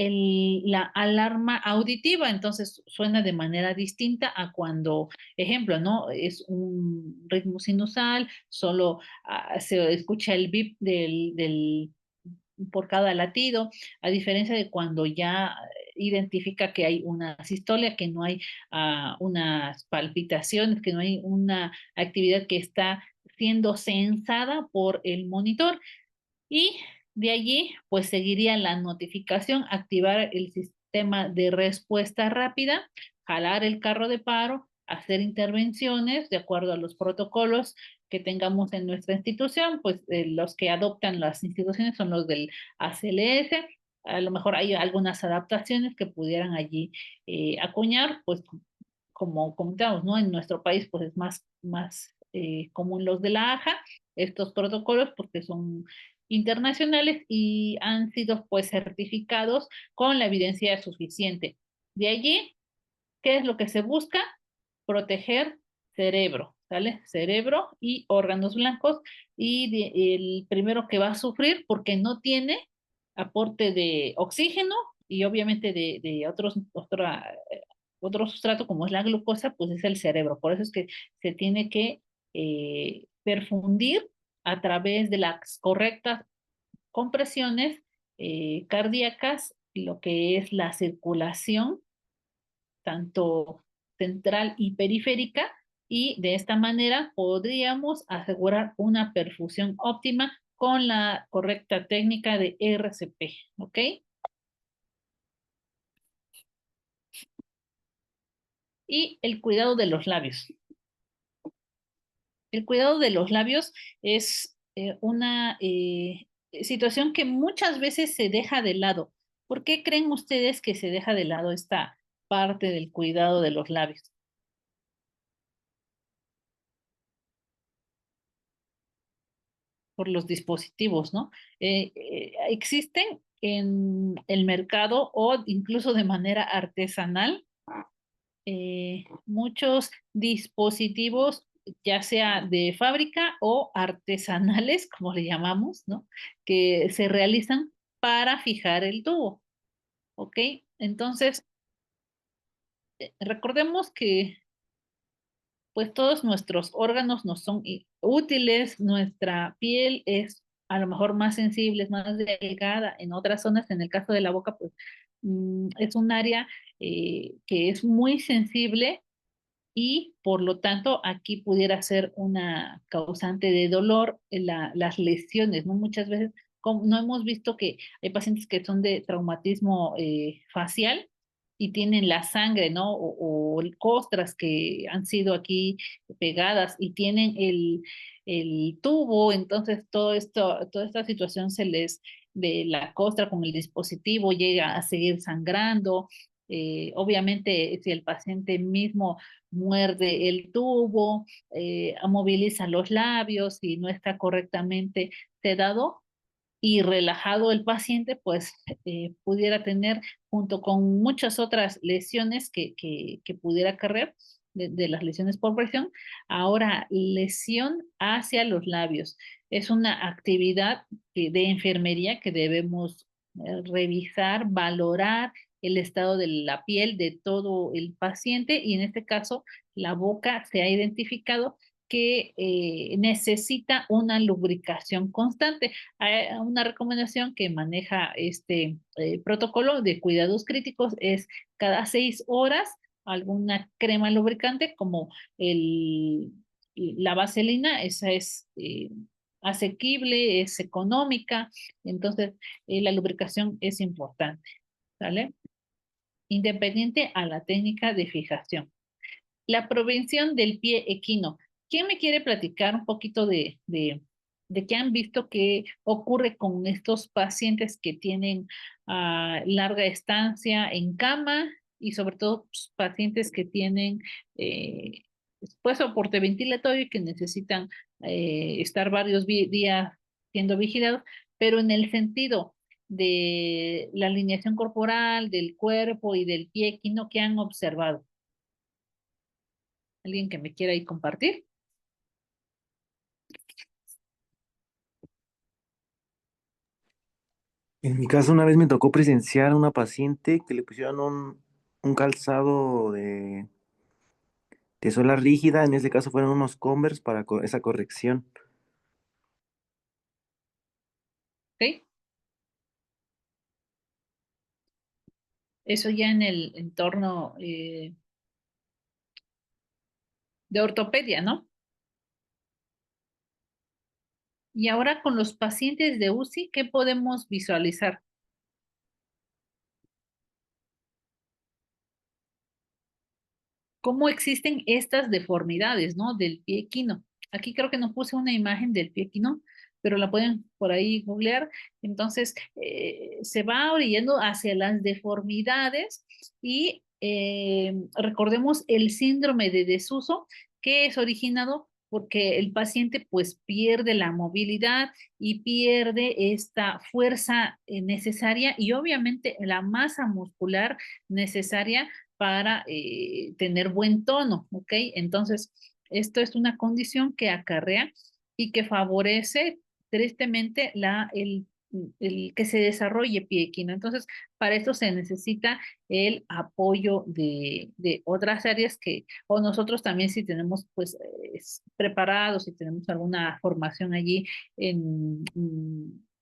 la alarma auditiva, entonces suena de manera distinta a cuando, ejemplo, ¿no? Es un ritmo sinusal, solo se escucha el bip por cada latido, a diferencia de cuando ya identifica que hay una sistolia, que no hay unas palpitaciones, que no hay una actividad que está siendo censada por el monitor. Y de allí, pues seguiría la notificación, activar el sistema de respuesta rápida, jalar el carro de paro, hacer intervenciones de acuerdo a los protocolos que tengamos en nuestra institución, pues los que adoptan las instituciones son los del ACLS. A lo mejor hay algunas adaptaciones que pudieran allí acuñar, pues como comentamos, ¿no? En nuestro país, pues es más común los de la AJA, estos protocolos, porque son internacionales y han sido pues certificados con la evidencia suficiente. De allí, ¿qué es lo que se busca? Proteger cerebro, ¿sale? Cerebro y órganos blancos, y el primero que va a sufrir porque no tiene aporte de oxígeno y obviamente de otro sustrato como es la glucosa, pues es el cerebro. Por eso es que se tiene que perfundir a través de las correctas compresiones cardíacas, lo que es la circulación, tanto central y periférica, y de esta manera podríamos asegurar una perfusión óptima con la correcta técnica de RCP, ¿ok? Y el cuidado de los labios. El cuidado de los labios es una situación que muchas veces se deja de lado. ¿Por qué creen ustedes que se deja de lado esta parte del cuidado de los labios? Por los dispositivos, ¿no? Existen en el mercado o incluso de manera artesanal muchos dispositivos, ya sea de fábrica o artesanales, como le llamamos, ¿no? Que se realizan para fijar el tubo, ¿ok? Entonces, recordemos que pues todos nuestros órganos nos son útiles, nuestra piel es a lo mejor más sensible, es más delgada, en otras zonas, en el caso de la boca, pues es un área que es muy sensible y por lo tanto aquí pudiera ser una causante de dolor las lesiones, ¿no? Muchas veces no hemos visto que hay pacientes que son de traumatismo facial y tienen la sangre, ¿no? O costras que han sido aquí pegadas y tienen el tubo, entonces toda esta situación de la costra con el dispositivo llega a seguir sangrando. Obviamente, si el paciente mismo muerde el tubo, moviliza los labios y no está correctamente sedado y relajado el paciente, pues pudiera tener, junto con muchas otras lesiones que pudiera acarrear, de las lesiones por presión, ahora lesión hacia los labios. Es una actividad de enfermería que debemos revisar, valorar el estado de la piel de todo el paciente, y en este caso la boca se ha identificado que necesita una lubricación constante. Hay una recomendación que maneja este protocolo de cuidados críticos es cada 6 horas alguna crema lubricante como la vaselina. Esa es asequible, es económica, entonces la lubricación es importante, ¿vale? Independiente a la técnica de fijación. La prevención del pie equino. ¿Quién me quiere platicar un poquito de qué han visto que ocurre con estos pacientes que tienen larga estancia en cama y sobre todo pues, pacientes que tienen pues soporte ventilatorio y que necesitan estar varios días siendo vigilados, pero en el sentido de la alineación corporal, del cuerpo y del pie equino que han observado? ¿Alguien que me quiera ahí compartir? En mi caso, una vez me tocó presenciar a una paciente que le pusieron un calzado de suela rígida, en ese caso fueron unos Converse para esa corrección. ¿Ok? Eso ya en el entorno de ortopedia, ¿no? Y ahora con los pacientes de UCI, ¿qué podemos visualizar? ¿Cómo existen estas deformidades, ¿no? Del pie equino. Aquí creo que no puse una imagen del pie equino, pero la pueden por ahí googlear. Entonces, se va orillando hacia las deformidades y recordemos el síndrome de desuso que es originado porque el paciente pues pierde la movilidad y pierde esta fuerza necesaria y obviamente la masa muscular necesaria para tener buen tono, ¿ok? Entonces, esto es una condición que acarrea y que favorece tristemente el que se desarrolle pie equino. Entonces, para esto se necesita el apoyo de otras áreas que, o nosotros también si tenemos pues preparados, si tenemos alguna formación allí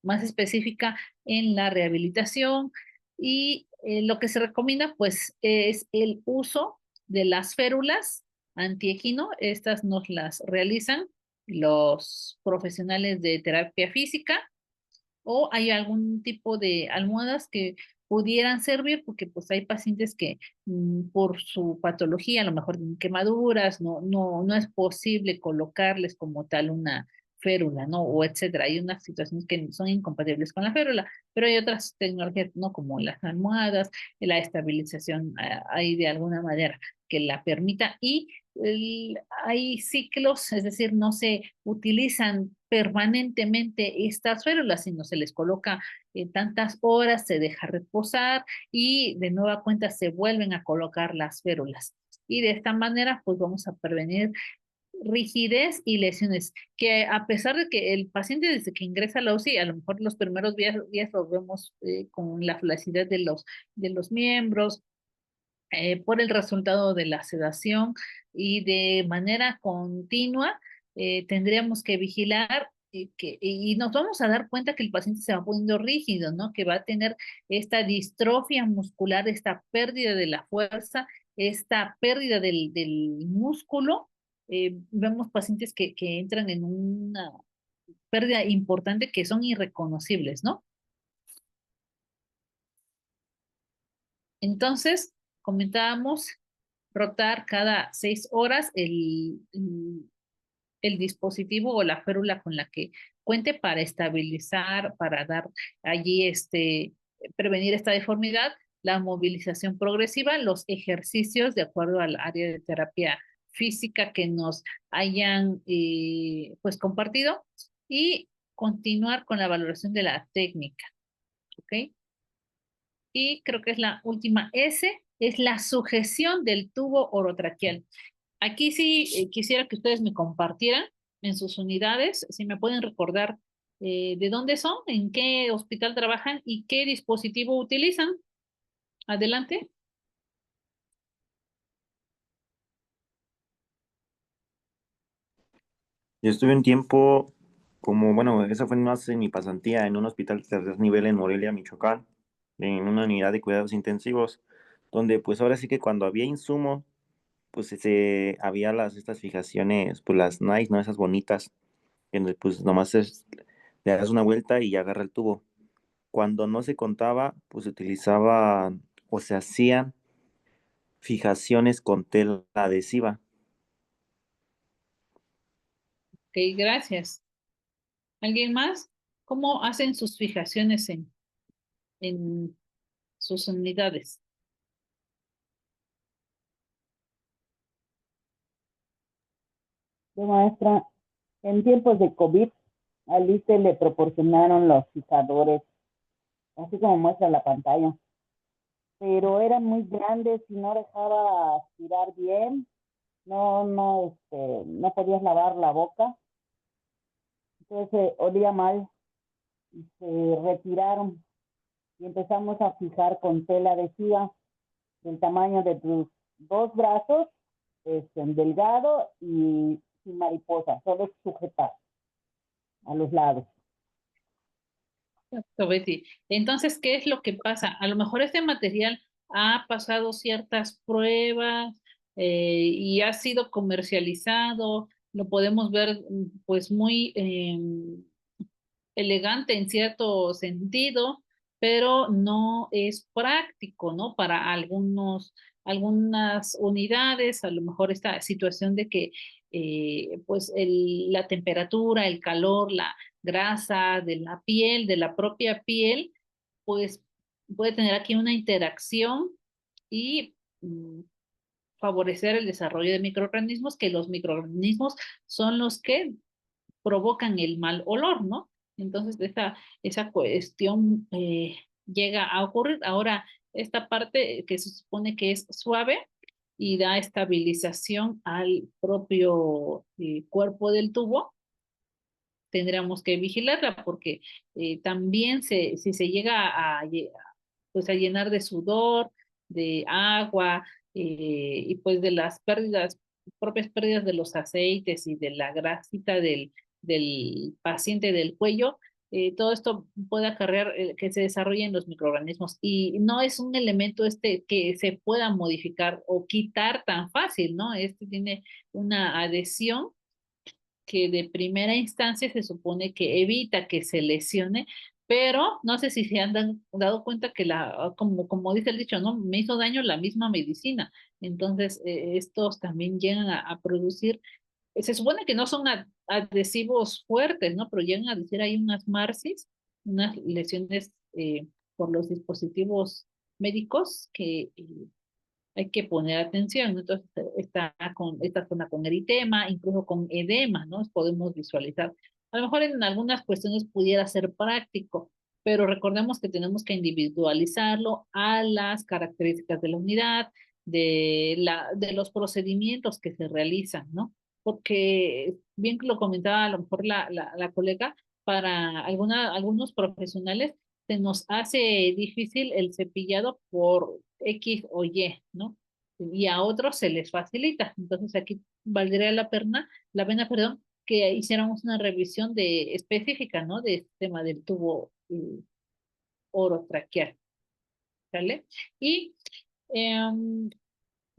más específica en la rehabilitación, y lo que se recomienda pues es el uso de las férulas antiequino. Estas nos las realizan los profesionales de terapia física o hay algún tipo de almohadas que pudieran servir porque pues hay pacientes que por su patología, a lo mejor tienen quemaduras, no es posible colocarles como tal una férula, ¿no? O etcétera. Hay unas situaciones que son incompatibles con la férula, pero hay otras tecnologías, ¿no? Como las almohadas, la estabilización ahí de alguna manera que la permita y hay ciclos, es decir, no se utilizan permanentemente estas férulas, sino se les coloca tantas horas, se deja reposar y de nueva cuenta se vuelven a colocar las férulas. Y de esta manera, pues vamos a prevenir rigidez y lesiones, que a pesar de que el paciente desde que ingresa a la UCI, a lo mejor los primeros días los vemos con la flacidez de los miembros, por el resultado de la sedación y de manera continua tendríamos que vigilar y nos vamos a dar cuenta que el paciente se va poniendo rígido, ¿no? Que va a tener esta distrofia muscular, esta pérdida de la fuerza, esta pérdida del músculo. Vemos pacientes que entran en una pérdida importante que son irreconocibles, ¿no? Entonces, comentábamos rotar cada 6 horas el dispositivo o la férula con la que cuente para estabilizar, para dar allí prevenir esta deformidad, la movilización progresiva, los ejercicios de acuerdo al área de terapia física que nos hayan pues compartido y continuar con la valoración de la técnica, ¿ok? Y creo que es la última S, es la sujeción del tubo orotraqueal. Aquí sí quisiera que ustedes me compartieran en sus unidades, si me pueden recordar de dónde son, en qué hospital trabajan y qué dispositivo utilizan. Adelante. Yo estuve un tiempo como, bueno, eso fue más en mi pasantía en un hospital de tercer nivel en Morelia, Michoacán, en una unidad de cuidados intensivos, donde pues ahora sí que cuando había insumo, pues había estas fijaciones, pues las nice, ¿no? Esas bonitas, en donde pues nomás le das una vuelta y agarra el tubo. Cuando no se contaba, pues se utilizaba o se hacían fijaciones con tela adhesiva. Ok, gracias. ¿Alguien más? ¿Cómo hacen sus fijaciones en sus unidades? Sí, maestra, en tiempos de COVID, a Alice le proporcionaron los fijadores, así como muestra la pantalla, pero eran muy grandes y no dejaba aspirar bien, no podías lavar la boca, entonces olía mal y se retiraron y empezamos a fijar con tela adhesiva del tamaño de tus dos brazos, delgado y sin mariposa, solo sujetar a los lados. Perfecto, Betty. Entonces, ¿qué es lo que pasa? A lo mejor este material ha pasado ciertas pruebas y ha sido comercializado, lo podemos ver pues muy elegante en cierto sentido, pero no es práctico, ¿no? Para algunas unidades, a lo mejor esta situación de que pues la temperatura, el calor, la grasa de la piel, de la propia piel, pues puede tener aquí una interacción y favorecer el desarrollo de microorganismos, que los microorganismos son los que provocan el mal olor, ¿no? Entonces, esa cuestión llega a ocurrir. Ahora, esta parte que se supone que es suave y da estabilización al propio cuerpo del tubo, tendríamos que vigilarla porque también si se llega pues a llenar de sudor, de agua y pues de las pérdidas, propias pérdidas de los aceites y de la grasita del paciente del cuello, todo esto puede acarrear que se desarrollen los microorganismos y no es un elemento que se pueda modificar o quitar tan fácil, ¿no? Este tiene una adhesión que de primera instancia se supone que evita que se lesione, pero no sé si se han dado cuenta que como dice el dicho, ¿no? Me hizo daño la misma medicina. Entonces, estos también llegan a producir, se supone que no son adhesivos fuertes, ¿no? Pero llegan a decir hay unas marsis, unas lesiones por los dispositivos médicos que hay que poner atención, ¿no? Entonces, esta zona con eritema, incluso con edema, ¿no? Podemos visualizar. A lo mejor en algunas cuestiones pudiera ser práctico, pero recordemos que tenemos que individualizarlo a las características de la unidad, de los procedimientos que se realizan, ¿no? Porque, bien que lo comentaba a lo mejor la colega, para algunos profesionales se nos hace difícil el cepillado por X o Y, ¿no? Y a otros se les facilita. Entonces aquí valdría la pena, perdón, que hiciéramos una revisión específica, ¿no? De este tema del tubo orotraqueal, ¿sale? Y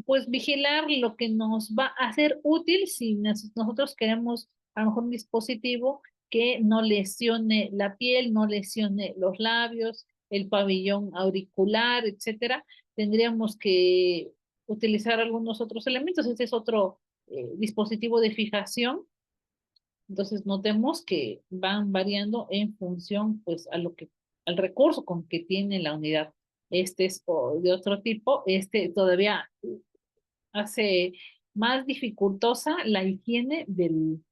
pues vigilar lo que nos va a ser útil si nosotros queremos a lo mejor un dispositivo que no lesione la piel, no lesione los labios, el pabellón auricular, etcétera. Tendríamos que utilizar algunos otros elementos. Este es otro dispositivo de fijación. Entonces notemos que van variando en función pues al recurso con que tiene la unidad. Este es de otro tipo, este todavía hace más dificultosa la higiene del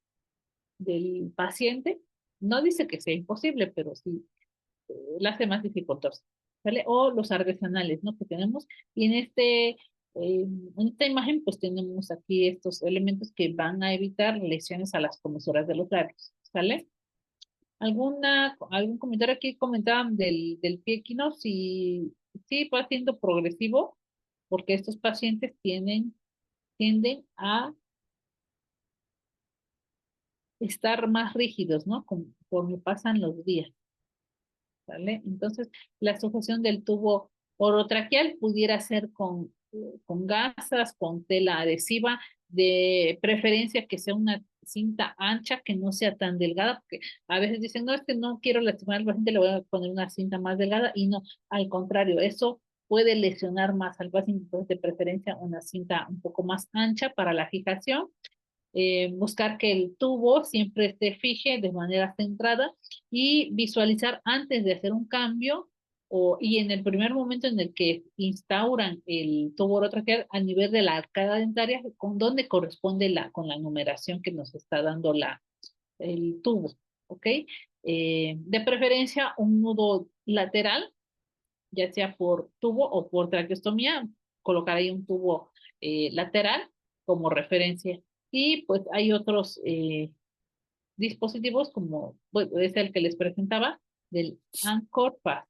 paciente. No dice que sea imposible, pero sí la hace más dificultosa, ¿vale? O los artesanales, ¿no? Que tenemos. Y en esta imagen, pues tenemos aquí estos elementos que van a evitar lesiones a las comisuras de los labios, ¿sale? ¿Algún comentario? Aquí comentaban del pie equino, si sí va siendo progresivo, porque estos pacientes tienden a estar más rígidos, ¿no? Conforme pasan los días, ¿vale? Entonces, la sujeción del tubo orotraqueal pudiera ser con gasas, con tela adhesiva, de preferencia que sea una cinta ancha, que no sea tan delgada, porque a veces dicen, no, es que no quiero lastimar al paciente, le voy a poner una cinta más delgada, y no, al contrario, eso puede lesionar más al paciente, entonces de preferencia una cinta un poco más ancha para la fijación, buscar que el tubo siempre esté fije de manera centrada y visualizar antes de hacer un cambio y en el primer momento en el que instauran el tubo orotraqueal a nivel de la arcada dentaria, con donde corresponde con la numeración que nos está dando el tubo, ¿ok? De preferencia un nudo lateral, ya sea por tubo o por traqueostomía, colocar ahí un tubo lateral como referencia. Y pues hay otros dispositivos como bueno, es el que les presentaba del Anchor Pass.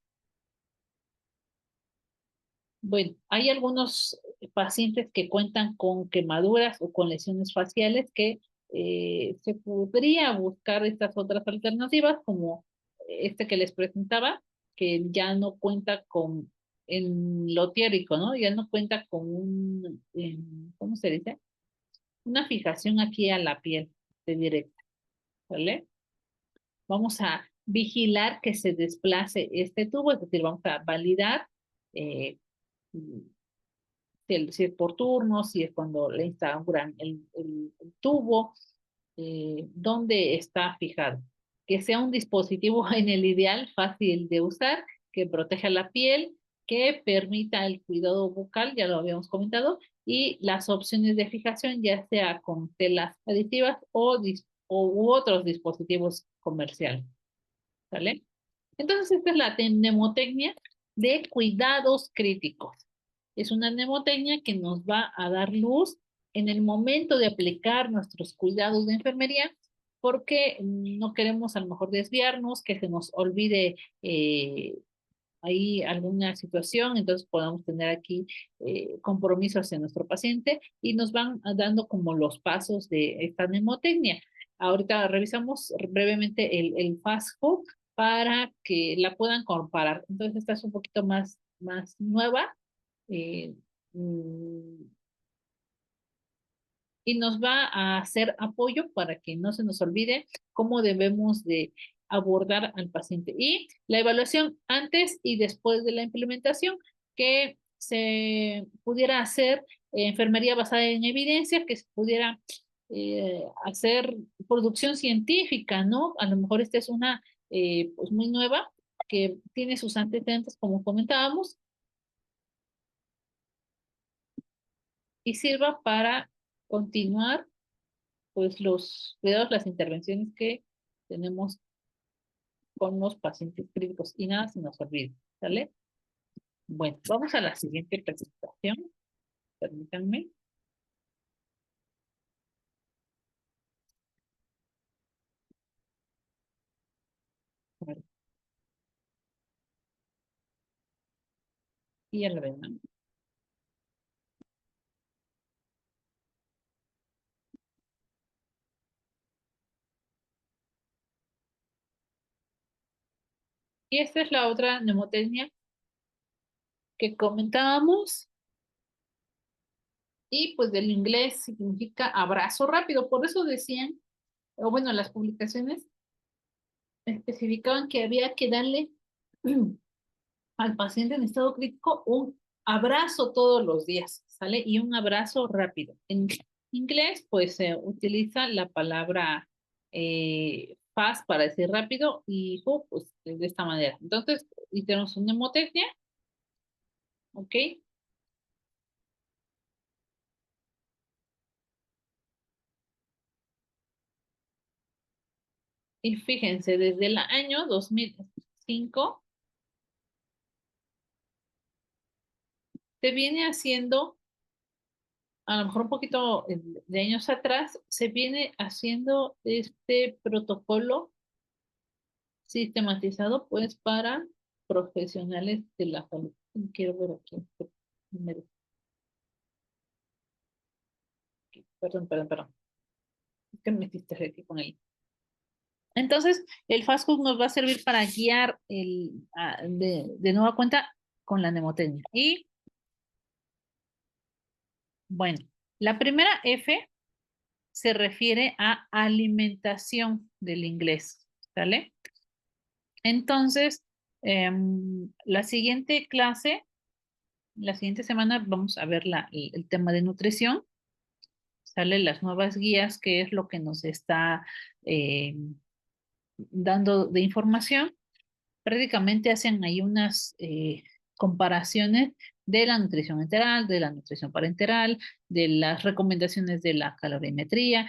Bueno, hay algunos pacientes que cuentan con quemaduras o con lesiones faciales que se podría buscar estas otras alternativas como este que les presentaba, que ya no cuenta con, en lo teórico, ¿no? Ya no cuenta con ¿cómo se dice? Una fijación aquí a la piel de directa, ¿vale? Vamos a vigilar que se desplace este tubo, es decir, vamos a validar eh, si es por turno, si es cuando le instauran el tubo, dónde está fijado. Que sea un dispositivo en el ideal fácil de usar, que proteja la piel, que permita el cuidado bucal, ya lo habíamos comentado, y las opciones de fijación, ya sea con telas aditivas u otros dispositivos comerciales. ¿Vale? Entonces, esta es la mnemotecnia de cuidados críticos. Es una mnemotecnia que nos va a dar luz en el momento de aplicar nuestros cuidados de enfermería, porque no queremos a lo mejor desviarnos, que se nos olvide ahí alguna situación, entonces podamos tener aquí compromiso hacia nuestro paciente y nos van dando como los pasos de esta mnemotecnia. Ahorita revisamos brevemente el FASTFOOD para que la puedan comparar. Entonces esta es un poquito más nueva eh, mm, y nos va a hacer apoyo para que no se nos olvide cómo debemos de abordar al paciente. Y la evaluación antes y después de la implementación, que se pudiera hacer enfermería basada en evidencia, que se pudiera hacer producción científica, ¿no? A lo mejor esta es una pues muy nueva, que tiene sus antecedentes, como comentábamos, y sirva para continuar pues los cuidados, las intervenciones que tenemos con los pacientes críticos y nada se nos olvide, ¿sale? Bueno, vamos a la siguiente presentación. Permítanme. Bueno, y ya la ven, ¿no? Y esta es la otra mnemotecnia que comentábamos. Y pues del inglés significa abrazo rápido. Por eso decían, o bueno, las publicaciones especificaban que había que darle al paciente en estado crítico un abrazo todos los días, ¿sale? Y un abrazo rápido. En inglés, pues se utiliza la palabra fast para decir rápido y hope, pues de esta manera. Entonces, y tenemos una mnemotecnia, ¿ok? Y fíjense, desde el año 2005 se viene haciendo, a lo mejor un poquito de años atrás, se viene haciendo este protocolo sistematizado pues para profesionales de la salud. Quiero ver aquí este número. Perdón. Es que me distraje aquí con él. Entonces, el FASTFOOD nos va a servir para guiar de nueva cuenta con la mnemotecnia. Y bueno, la primera F se refiere a alimentación del inglés, ¿sale? Entonces, la siguiente clase, la siguiente semana vamos a ver el tema de nutrición. ¿sale? Las nuevas guías, que es lo que nos está dando de información. Prácticamente hacen ahí unas comparaciones de la nutrición enteral, de la nutrición parenteral, de las recomendaciones de la calorimetría,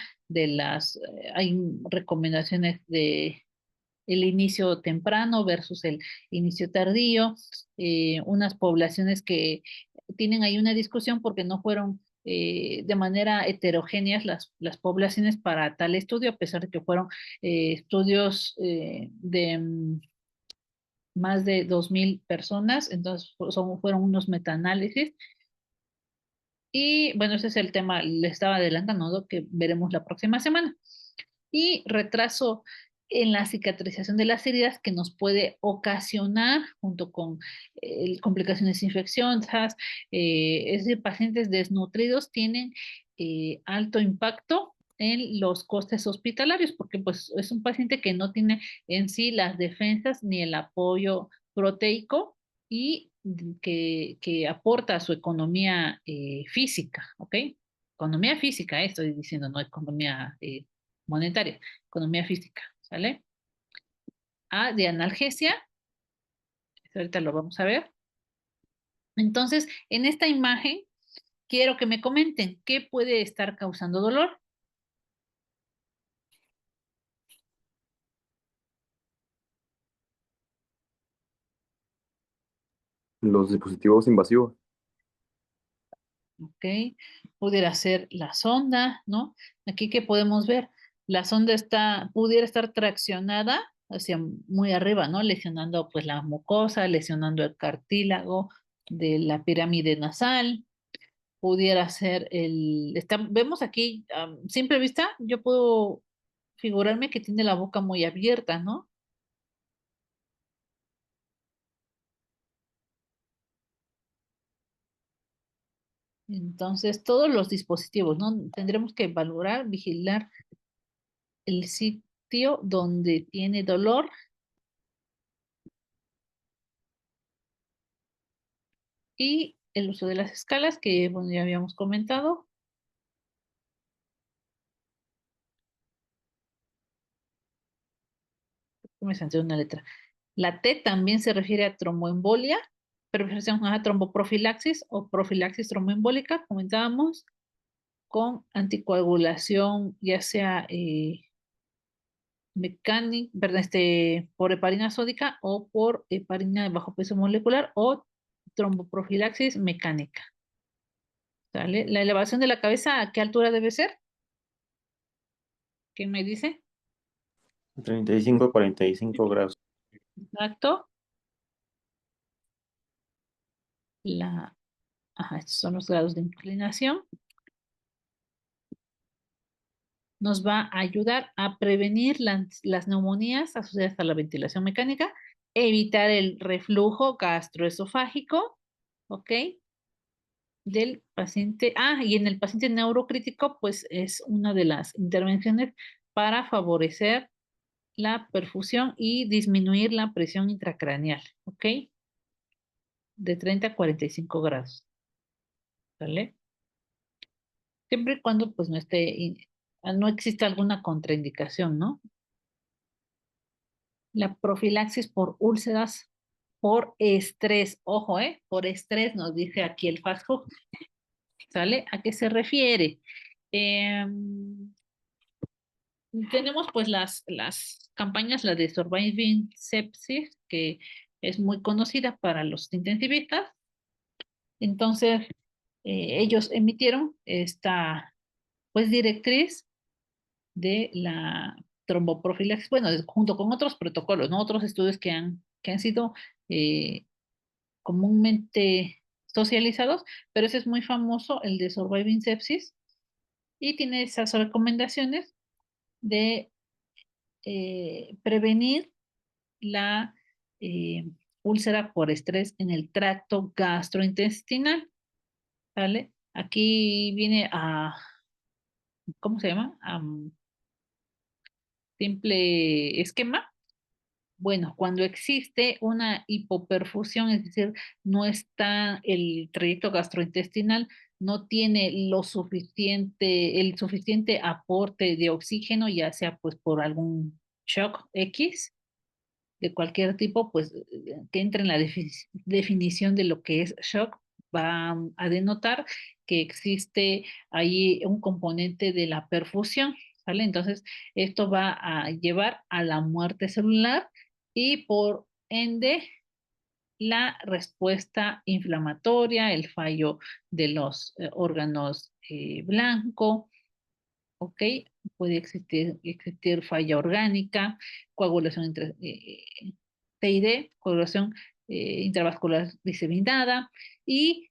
hay recomendaciones de el inicio temprano versus el inicio tardío, unas poblaciones que tienen ahí una discusión porque no fueron de manera heterogéneas las poblaciones para tal estudio, a pesar de que fueron estudios de más de 2.000 personas, entonces fueron unos metaanálisis. Y bueno, ese es el tema, le estaba adelantando, ¿no? Que veremos la próxima semana. Y retraso en la cicatrización de las heridas que nos puede ocasionar, junto con complicaciones infecciosas, es decir, pacientes desnutridos tienen alto impacto en los costes hospitalarios, porque pues es un paciente que no tiene en sí las defensas ni el apoyo proteico y que aporta a su economía física, ¿ok? Economía física, estoy diciendo, no economía monetaria, economía física, ¿sale? A de analgesia, ahorita lo vamos a ver. Entonces, en esta imagen, quiero que me comenten qué puede estar causando dolor. Los dispositivos invasivos. ¿Ok? Pudiera ser la sonda, ¿no? Aquí que podemos ver, la sonda pudiera estar traccionada hacia muy arriba, ¿no? Lesionando pues la mucosa, lesionando el cartílago de la pirámide nasal. Pudiera ser vemos aquí, a simple vista, yo puedo figurarme que tiene la boca muy abierta, ¿no? Entonces, todos los dispositivos, ¿no? Tendremos que valorar, vigilar el sitio donde tiene dolor y el uso de las escalas que, bueno, ya habíamos comentado. Me salté una letra. La T también se refiere a tromboembolia, prevención a tromboprofilaxis o profilaxis tromboembólica, comentábamos, con anticoagulación, ya sea mecánica, perdón, por heparina sódica o por heparina de bajo peso molecular o tromboprofilaxis mecánica. ¿Sale? La elevación de la cabeza, ¿a qué altura debe ser? ¿Quién me dice? 35 a 45 grados. Exacto. Estos son los grados de inclinación. Nos va a ayudar a prevenir las neumonías asociadas a la ventilación mecánica, evitar el reflujo gastroesofágico, ¿ok? Del paciente. Y en el paciente neurocrítico, pues es una de las intervenciones para favorecer la perfusión y disminuir la presión intracraneal, ¿ok? De 30 a 45 grados, ¿vale? Siempre y cuando pues no exista alguna contraindicación, ¿no? La profilaxis por úlceras por estrés, ojo, por estrés nos dice aquí el fast food, ¿sale? ¿A qué se refiere? Tenemos pues las campañas, la de Surviving Sepsis, que es muy conocida para los intensivistas. Entonces, ellos emitieron esta pues directriz de la tromboprofilaxis, bueno, junto con otros protocolos, ¿no? Otros estudios que han sido comúnmente socializados, pero ese es muy famoso, el de Surviving Sepsis, y tiene esas recomendaciones de prevenir la úlcera por estrés en el tracto gastrointestinal, ¿vale? Aquí viene ¿cómo se llama? Simple esquema. Bueno, cuando existe una hipoperfusión, es decir, no está el trayecto gastrointestinal, no tiene el suficiente aporte de oxígeno, ya sea pues por algún shock X de cualquier tipo, pues que entre en la definición de lo que es shock, va a denotar que existe ahí un componente de la perfusión, ¿vale? Entonces, esto va a llevar a la muerte celular y por ende la respuesta inflamatoria, el fallo de los órganos blanco, ¿ok? Puede existir falla orgánica, coagulación entre PID, coagulación intravascular diseminada y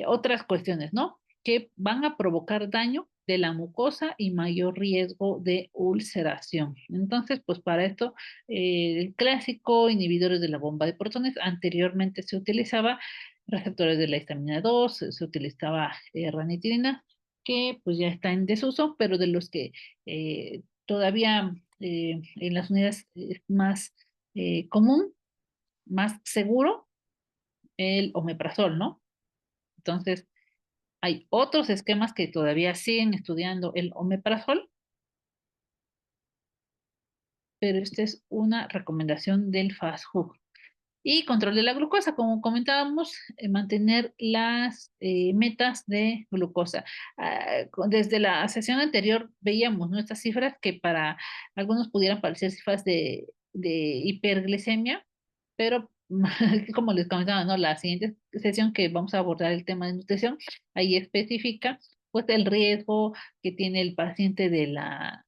otras cuestiones, ¿no? Que van a provocar daño de la mucosa y mayor riesgo de ulceración. Entonces, pues para esto, el clásico inhibidores de la bomba de protones, anteriormente se utilizaba receptores de la histamina 2, se utilizaba ranitidina, que pues ya está en desuso, pero de los que todavía en las unidades es más común, más seguro, el omeprazol, ¿no? Entonces, hay otros esquemas que todavía siguen estudiando el omeprazol, pero esta es una recomendación del Fast Food. Y control de la glucosa, como comentábamos, mantener las metas de glucosa. Desde la sesión anterior veíamos nuestras cifras que para algunos pudieran parecer cifras de hiperglicemia, pero como les comentaba, ¿no? La siguiente sesión que vamos a abordar el tema de nutrición, ahí especifica pues el riesgo que tiene el paciente de la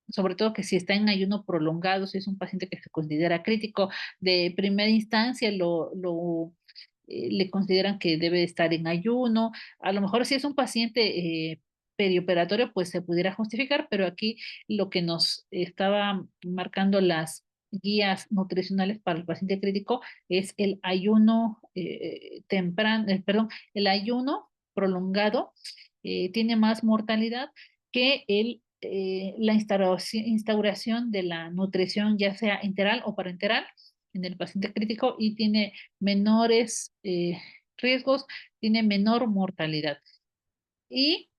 sobre todo que si está en ayuno prolongado, si es un paciente que se considera crítico, de primera instancia le consideran que debe estar en ayuno. A lo mejor si es un paciente perioperatorio, pues se pudiera justificar, pero aquí lo que nos estaba marcando las guías nutricionales para el paciente crítico es el ayuno temprano, perdón, el ayuno prolongado tiene más mortalidad que la instauración de la nutrición, ya sea enteral o parenteral, en el paciente crítico y tiene menores riesgos, tiene menor mortalidad. Y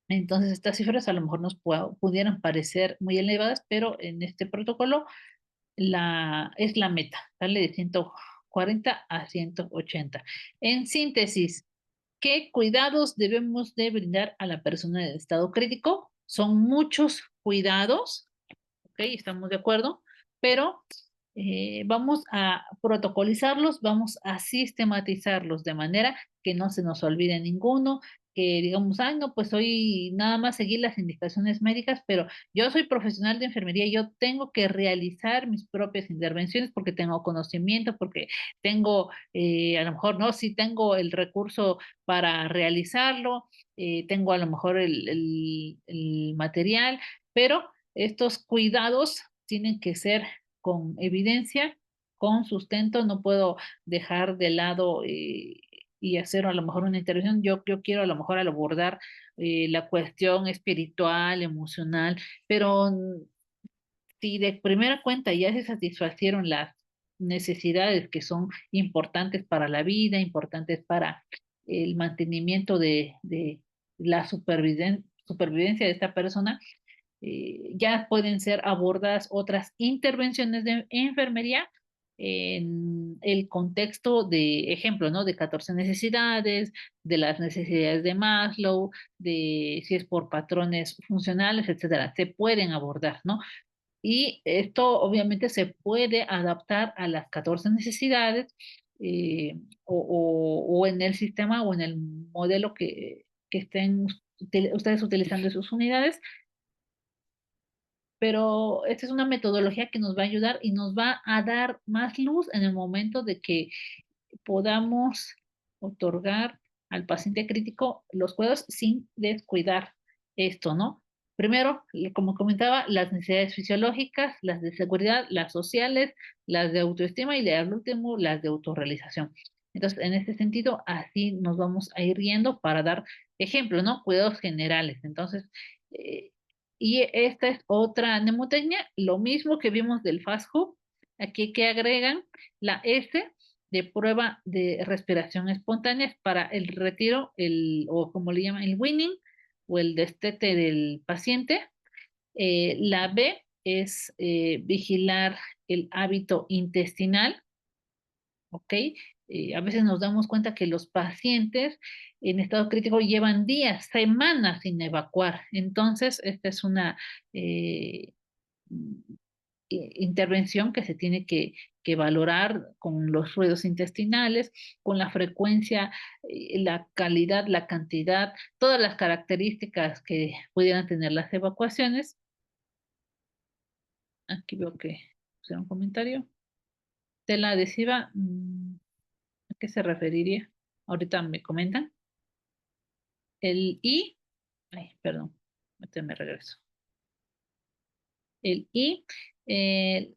entonces estas cifras a lo mejor nos pudieran parecer muy elevadas, pero en este protocolo es la meta, ¿vale? De 140 a 180. En síntesis, ¿qué cuidados debemos de brindar a la persona en estado crítico? Son muchos cuidados, ¿ok? Estamos de acuerdo, pero vamos a protocolizarlos, vamos a sistematizarlos de manera que no se nos olvide ninguno, que digamos, ay, no, pues hoy nada más seguir las indicaciones médicas, pero yo soy profesional de enfermería, yo tengo que realizar mis propias intervenciones porque tengo conocimiento, porque tengo, a lo mejor, no, si tengo el recurso para realizarlo, tengo a lo mejor el material, pero estos cuidados tienen que ser con evidencia, con sustento, no puedo dejar de lado y hacer a lo mejor una intervención. Yo quiero a lo mejor abordar la cuestión espiritual, emocional, pero si de primera cuenta ya se satisfacieron las necesidades que son importantes para la vida, importantes para el mantenimiento de la supervivencia de esta persona, ya pueden ser abordadas otras intervenciones de enfermería en el contexto de ejemplo, ¿no? De 14 necesidades, de las necesidades de Maslow, de si es por patrones funcionales, etcétera. Se pueden abordar, ¿no? Y esto obviamente se puede adaptar a las 14 necesidades o en el sistema o en el modelo que estén ustedes utilizando en sus unidades, pero esta es una metodología que nos va a ayudar y nos va a dar más luz en el momento de que podamos otorgar al paciente crítico los cuidados sin descuidar esto, ¿no? Primero, como comentaba, las necesidades fisiológicas, las de seguridad, las sociales, las de autoestima y al último, las de autorrealización. Entonces, en este sentido, así nos vamos a ir yendo para dar ejemplo, ¿no? Cuidados generales. Entonces, eh, y esta es otra mnemotecnia, lo mismo que vimos del fast food, aquí que agregan la S de prueba de respiración espontánea para el retiro, o como le llaman, el weaning o el destete del paciente. La B es vigilar el hábito intestinal, ¿ok? A veces nos damos cuenta que los pacientes en estado crítico llevan días, semanas sin evacuar. Entonces, esta es una intervención que se tiene que valorar con los ruidos intestinales, con la frecuencia, la calidad, la cantidad, todas las características que pudieran tener las evacuaciones. Aquí veo que pusieron un comentario. Tela adhesiva, ¿a qué se referiría? Ahorita me comentan. El I, ay, perdón, ahorita me regreso. El I,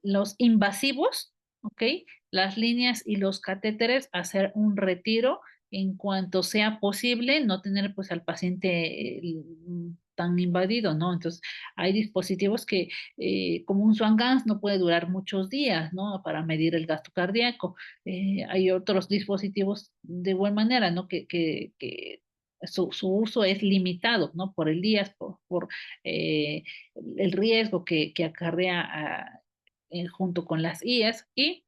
los invasivos, ¿ok? Las líneas y los catéteres, hacer un retiro en cuanto sea posible, no tener pues al paciente tan invadido, ¿no? Entonces, hay dispositivos que, como un Swan-Ganz, no puede durar muchos días, ¿no? Para medir el gasto cardíaco. Hay otros dispositivos de igual manera, ¿no? Que su uso es limitado, ¿no? Por el día, por el riesgo que acarrea junto con las IAS, y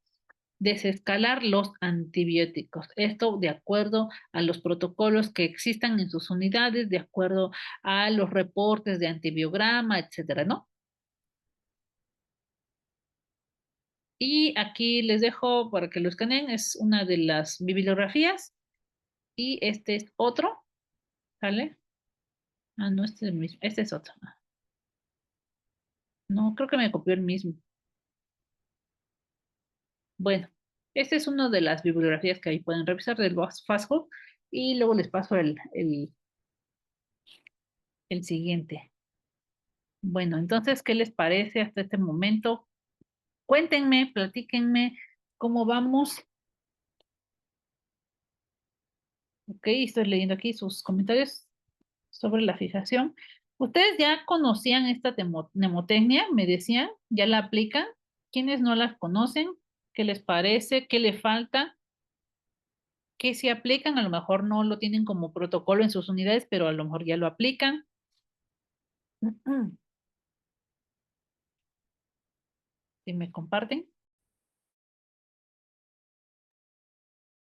desescalar los antibióticos. Esto de acuerdo a los protocolos que existan en sus unidades, de acuerdo a los reportes de antibiograma, etcétera, ¿no? Y aquí les dejo para que lo escaneen, es una de las bibliografías y este es otro, ¿sale? Ah, no, este es el mismo, este es otro. No, creo que me copió el mismo. Bueno, esta es una de las bibliografías que ahí pueden revisar del FASTQ y luego les paso el siguiente. Bueno, entonces, ¿qué les parece hasta este momento? Cuéntenme, platíquenme cómo vamos. Ok, estoy leyendo aquí sus comentarios sobre la fijación. ¿Ustedes ya conocían esta mnemotecnia? Me decían, ¿ya la aplican? ¿Quiénes no las conocen? ¿Qué les parece? ¿Qué le falta? ¿Qué se aplican? A lo mejor no lo tienen como protocolo en sus unidades, pero a lo mejor ya lo aplican. Si me comparten.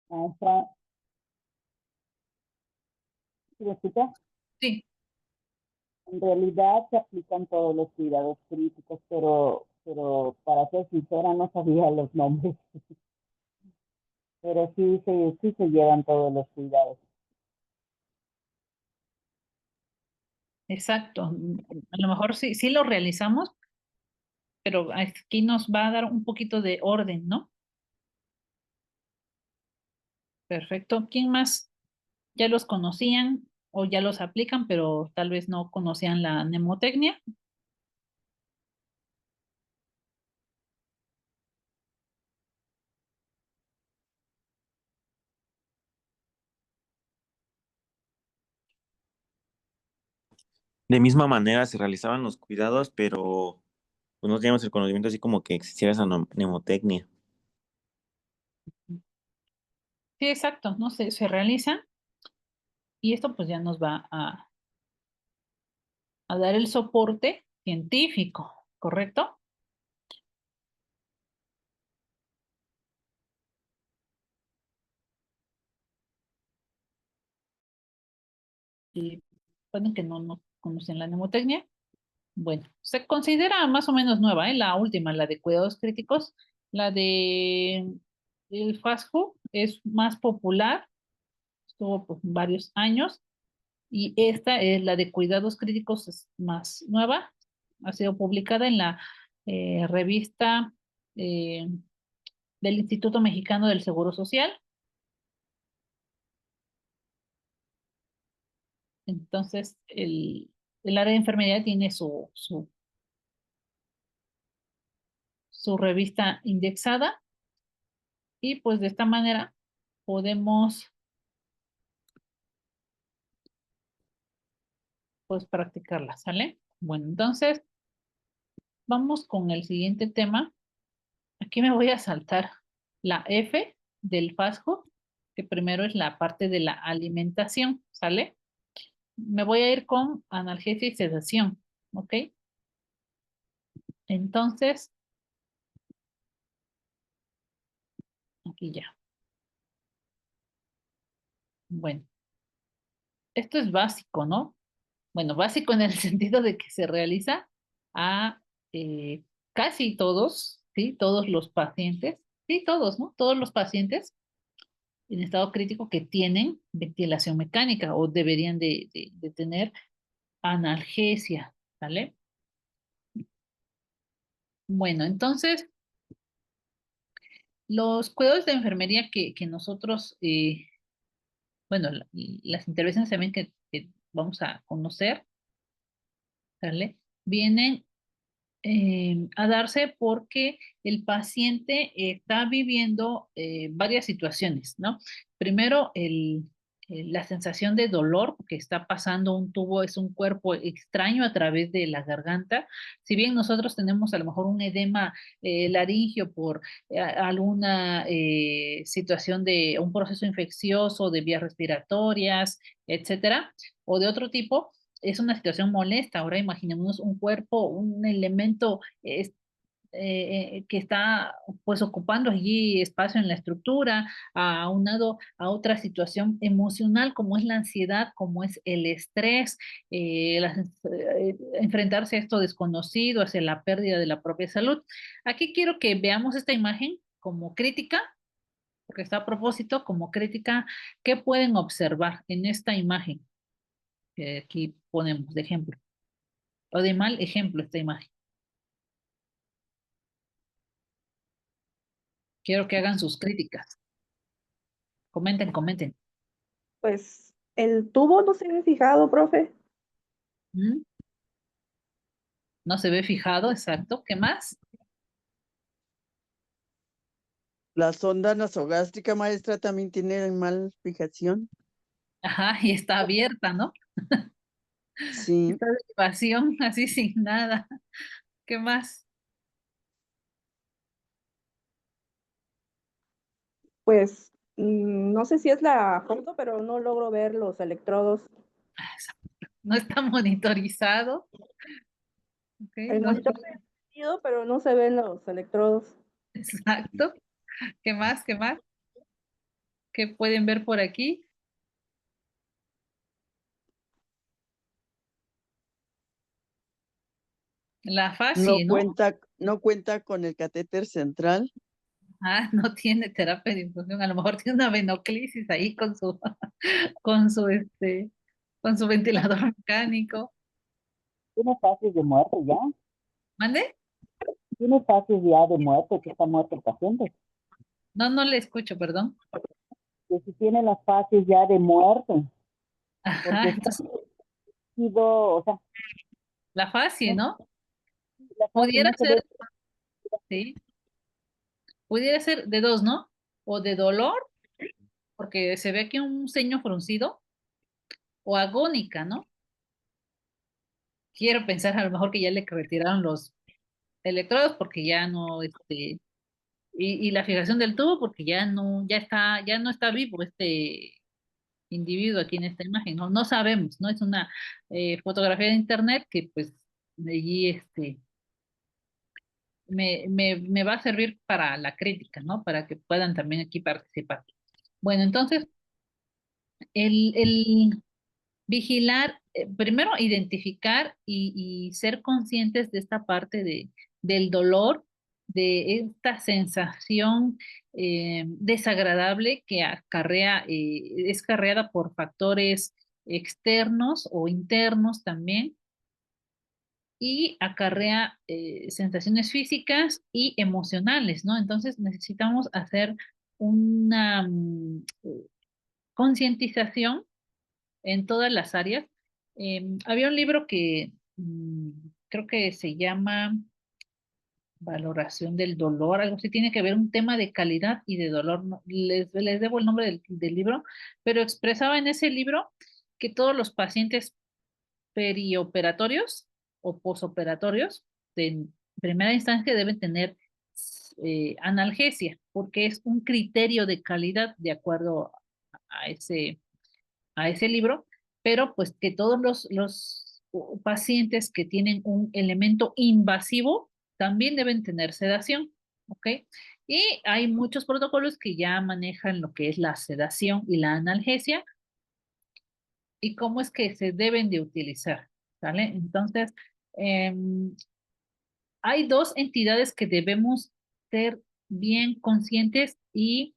Maestra, ¿sí me escucha? Sí. En realidad se aplican todos los cuidados críticos, pero para ser sincera no sabía los nombres. Pero sí se llevan todos los cuidados. Exacto. A lo mejor sí lo realizamos, pero aquí nos va a dar un poquito de orden, ¿no? Perfecto. ¿Quién más ya los conocían o ya los aplican, pero tal vez no conocían la mnemotecnia? De misma manera se realizaban los cuidados, pero pues, no teníamos el conocimiento así como que existiera esa mnemotecnia. Sí, exacto, ¿no? Se realizan y esto pues ya nos va a dar el soporte científico, ¿correcto? Y pueden que no conocen la mnemotecnia. Bueno, se considera más o menos nueva, ¿eh? La última, la de cuidados críticos, la de el FASTQ es más popular, estuvo por varios años, y esta es la de cuidados críticos, es más nueva, ha sido publicada en la revista eh, del Instituto Mexicano del Seguro Social. Entonces, el área de enfermedad tiene su revista indexada y pues de esta manera podemos pues practicarla, ¿sale? Bueno, entonces vamos con el siguiente tema. Aquí me voy a saltar la F del fast food, que primero es la parte de la alimentación, ¿sale? Me voy a ir con analgesia y sedación, ¿ok? Entonces, aquí ya. Bueno, esto es básico, ¿no? Bueno, básico en el sentido de que se realiza a casi todos, ¿sí? Todos los pacientes, sí, todos, ¿no? Todos los pacientes en estado crítico que tienen ventilación mecánica o deberían de tener analgesia, ¿vale? Bueno, entonces, los cuidados de enfermería que nosotros, bueno, las intervenciones también que vamos a conocer, ¿vale? Vienen a darse porque el paciente está viviendo varias situaciones, ¿no? Primero, la sensación de dolor, porque está pasando un tubo, es un cuerpo extraño a través de la garganta. Si bien nosotros tenemos a lo mejor un edema laringio por alguna situación de un proceso infeccioso de vías respiratorias, etcétera, o de otro tipo, es una situación molesta. Ahora imaginemos un cuerpo, un elemento que está pues ocupando allí espacio en la estructura, aunado a otra situación emocional como es la ansiedad, como es el estrés, enfrentarse a esto desconocido, hacia la pérdida de la propia salud. Aquí quiero que veamos esta imagen como crítica, porque está a propósito como crítica. ¿Qué pueden observar en esta imagen? Aquí ponemos de ejemplo, o de mal ejemplo esta imagen. Quiero que hagan sus críticas. Comenten, comenten. Pues el tubo no se ve fijado, profe. ¿Mm? No se ve fijado, exacto. ¿Qué más? La sonda nasogástrica, maestra, también tiene mal fijación. Ajá, y está abierta, ¿no? Sí. Está de evasión, así sin nada. ¿Qué más? Pues no sé si es la foto, pero no logro ver los electrodos. No está monitorizado. Okay, El no está... monitor se ve encendido, pero no se ven los electrodos. Exacto. ¿Qué más? ¿Qué más? ¿Qué pueden ver por aquí? La No fascie, ¿no? cuenta con el catéter central. Ah, no tiene terapia de infusión. A lo mejor tiene una venoclisis ahí con su, con su ventilador mecánico. Tiene fases de muerte ya. ¿Mande? Tiene fases ya de muerte, que está muerto el paciente. No, no le escucho, perdón. Que si tiene las fases ya de muerte. Ajá, Porque entonces, o sea, la fascie, ¿no? la fase Pudiera no se ve. ser, sí, pudiera ser de dos, ¿no? O de dolor, porque se ve aquí un ceño fruncido, o agónica, ¿no? Quiero pensar a lo mejor que ya le retiraron los electrodos porque ya no, y la fijación del tubo porque ya no está vivo este individuo aquí en esta imagen, ¿no? No sabemos, ¿no? Es una fotografía de internet que pues allí me va a servir para la crítica, ¿no? Para que puedan también aquí participar. Bueno, entonces, el vigilar, primero identificar y ser conscientes de esta parte del dolor, de esta sensación desagradable que es carreada por factores externos o internos también, y acarrea sensaciones físicas y emocionales, ¿no? Entonces necesitamos hacer una concientización en todas las áreas. Había un libro que creo que se llama Valoración del dolor, algo así, tiene que ver un tema de calidad y de dolor. Les debo el nombre del libro, pero expresaba en ese libro que todos los pacientes perioperatorios o posoperatorios de primera instancia deben tener analgesia, porque es un criterio de calidad de acuerdo a ese libro, pero pues que todos los pacientes que tienen un elemento invasivo también deben tener sedación, ¿ok? Y hay muchos protocolos que ya manejan lo que es la sedación y la analgesia y cómo es que se deben de utilizar, ¿vale? Entonces, hay dos entidades que debemos ser bien conscientes y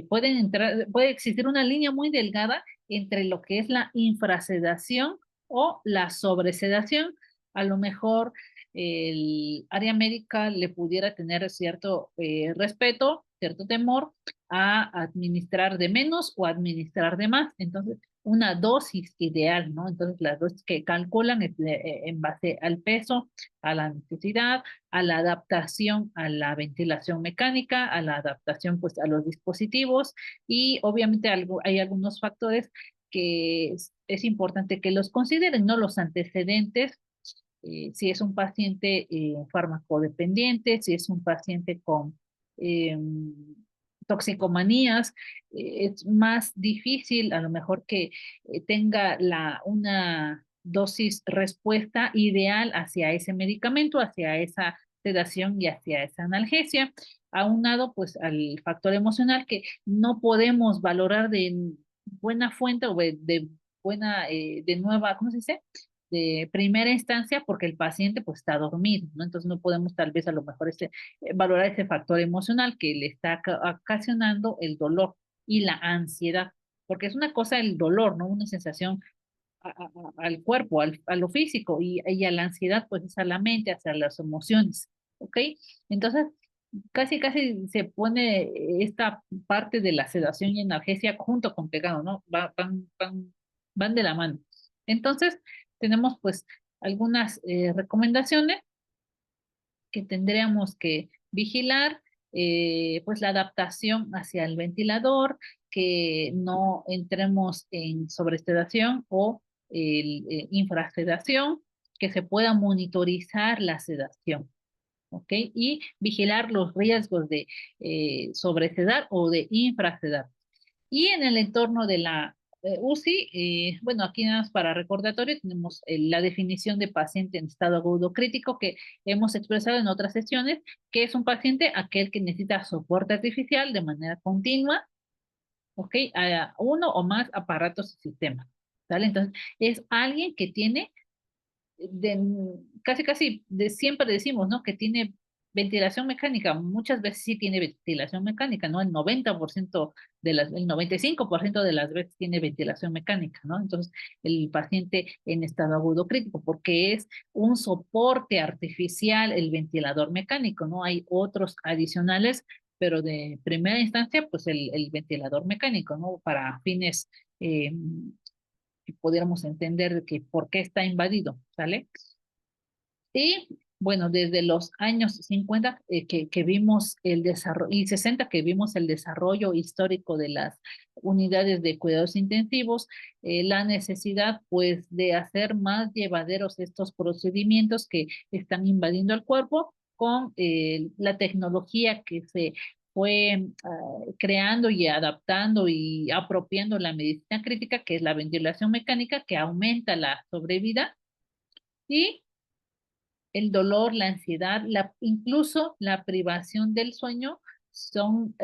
puede existir una línea muy delgada entre lo que es la infrasedación o la sobresedación. A lo mejor el área médica le pudiera tener cierto respeto, cierto temor a administrar de menos o administrar de más. Entonces, una dosis ideal, ¿no? Entonces, las dosis que calculan es en base al peso, a la necesidad, a la adaptación a la ventilación mecánica, a la adaptación pues a los dispositivos y obviamente hay algunos factores que es importante que los consideren, ¿no? Los antecedentes, si es un paciente farmacodependiente, si es un paciente con toxicomanías, es más difícil a lo mejor que tenga una dosis respuesta ideal hacia ese medicamento, hacia esa sedación y hacia esa analgesia, aunado pues al factor emocional que no podemos valorar de buena fuente o de buena, de nueva, ¿cómo se dice? De primera instancia porque el paciente pues está dormido, ¿no? Entonces no podemos tal vez a lo mejor valorar ese factor emocional que le está ocasionando el dolor y la ansiedad, porque es una cosa el dolor, ¿no? Una sensación al cuerpo, a lo físico y a la ansiedad pues es a la mente, hacia las emociones, ¿ok? Entonces casi se pone esta parte de la sedación y analgesia junto con pegado, ¿no? Van de la mano. Entonces, tenemos pues algunas recomendaciones que tendríamos que vigilar, pues la adaptación hacia el ventilador, que no entremos en sobresedación o infrasedación, que se pueda monitorizar la sedación. ¿Ok? Y vigilar los riesgos de sobresedar o de infrasedar. Y en el entorno de la UCI, bueno, aquí nada más para recordatorio, tenemos la definición de paciente en estado agudo crítico que hemos expresado en otras sesiones, que es un paciente aquel que necesita soporte artificial de manera continua, ¿ok? A uno o más aparatos y sistemas, ¿vale? Entonces, es alguien que tiene casi siempre decimos, ¿no? Que tiene ventilación mecánica, muchas veces sí tiene ventilación mecánica, ¿no? El 90% el 95% de las veces tiene ventilación mecánica, ¿no? Entonces, el paciente en estado agudo crítico, porque es un soporte artificial el ventilador mecánico, ¿no? Hay otros adicionales, pero de primera instancia, pues el ventilador mecánico, ¿no? Para fines que pudiéramos entender de que por qué está invadido, ¿sale? Y bueno, desde los años 50 que vimos el desarrollo, y 60 que vimos el desarrollo histórico de las unidades de cuidados intensivos, la necesidad pues de hacer más llevaderos estos procedimientos que están invadiendo el cuerpo con la tecnología que se fue creando y adaptando y apropiando la medicina crítica, que es la ventilación mecánica, que aumenta la sobrevida y el dolor, la ansiedad, incluso la privación del sueño son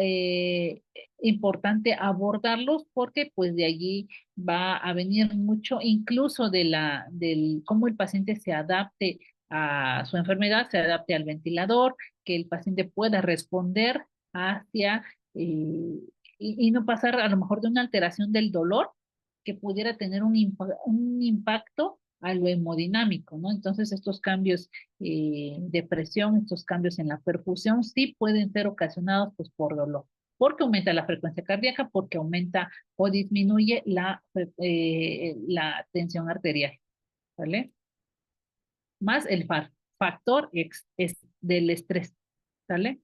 importante abordarlos porque pues de allí va a venir mucho incluso del cómo el paciente se adapte a su enfermedad, se adapte al ventilador, que el paciente pueda responder hacia y no pasar a lo mejor de una alteración del dolor que pudiera tener un impacto a lo hemodinámico, ¿no? Entonces estos cambios de presión, estos cambios en la perfusión sí pueden ser ocasionados pues por dolor, porque aumenta la frecuencia cardíaca, porque aumenta o disminuye la tensión arterial, ¿vale? Más el factor del estrés, ¿vale?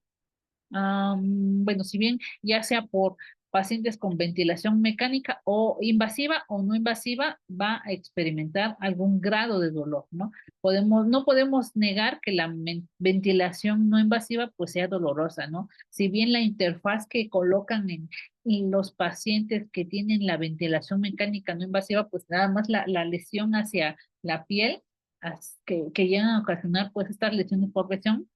Bueno, si bien ya sea por pacientes con ventilación mecánica o invasiva o no invasiva va a experimentar algún grado de dolor, ¿no? No podemos negar que la ventilación no invasiva pues sea dolorosa, ¿no? Si bien la interfaz que colocan en los pacientes que tienen la ventilación mecánica no invasiva, pues nada más la lesión hacia la piel que llegan a ocasionar pues estas lesiones por presión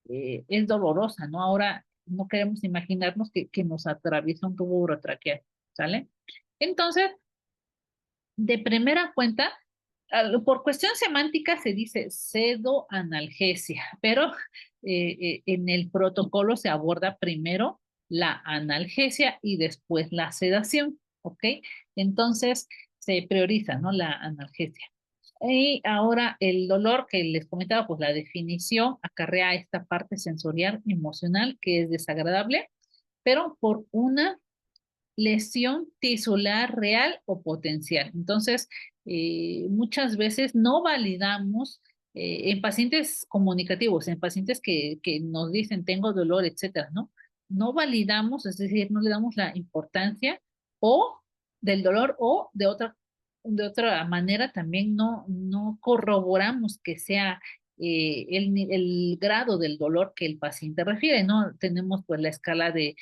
es dolorosa, ¿no? Ahora no queremos imaginarnos que nos atraviesa un tubo urotraqueal, ¿sale? Entonces, de primera cuenta, por cuestión semántica se dice pseudoanalgesia, pero en el protocolo se aborda primero la analgesia y después la sedación, ¿ok? Entonces se prioriza, ¿no? La analgesia. Y ahora el dolor que les comentaba, pues la definición acarrea esta parte sensorial emocional que es desagradable, pero por una lesión tisular real o potencial. Entonces, muchas veces no validamos en pacientes comunicativos, en pacientes que nos dicen tengo dolor, etcétera, ¿no? No validamos, es decir, no le damos la importancia o del dolor o de otra manera también no corroboramos que sea el grado del dolor que el paciente refiere, ¿no? Tenemos pues la escala de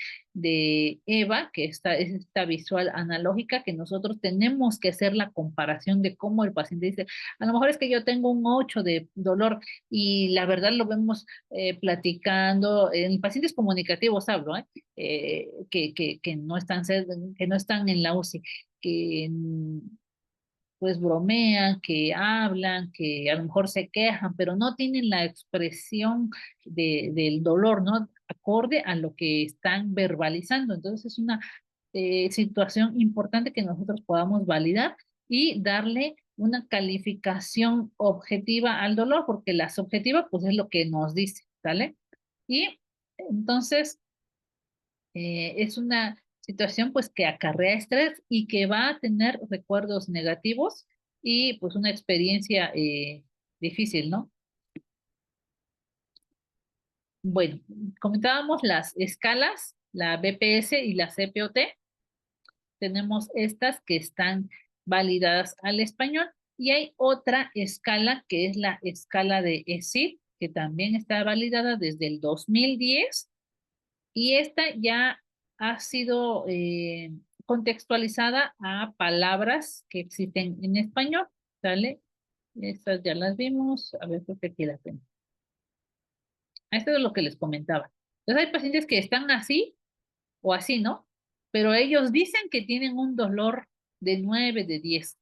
EVA, que es esta visual analógica, que nosotros tenemos que hacer la comparación de cómo el paciente dice, a lo mejor es que yo tengo un 8 de dolor y la verdad lo vemos platicando, en pacientes comunicativos hablo, que que no están en la UCI, que pues bromean, que hablan, que a lo mejor se quejan, pero no tienen la expresión del dolor, ¿no? Acorde a lo que están verbalizando. Entonces es una situación importante que nosotros podamos validar y darle una calificación objetiva al dolor, porque la subjetiva pues es lo que nos dice, ¿vale? Y entonces es una situación pues que acarrea estrés y que va a tener recuerdos negativos y pues una experiencia difícil, ¿no? Bueno, comentábamos las escalas, la BPS y la CPOT. Tenemos estas que están validadas al español y hay otra escala que es la escala de ESID, que también está validada desde el 2010 y esta ya ha sido contextualizada a palabras que existen en español, ¿sale? Estas ya las vimos, a ver, creo que aquí las tengo. Esto es lo que les comentaba. Entonces hay pacientes que están así o así, ¿no? Pero ellos dicen que tienen un dolor de 9, de 10.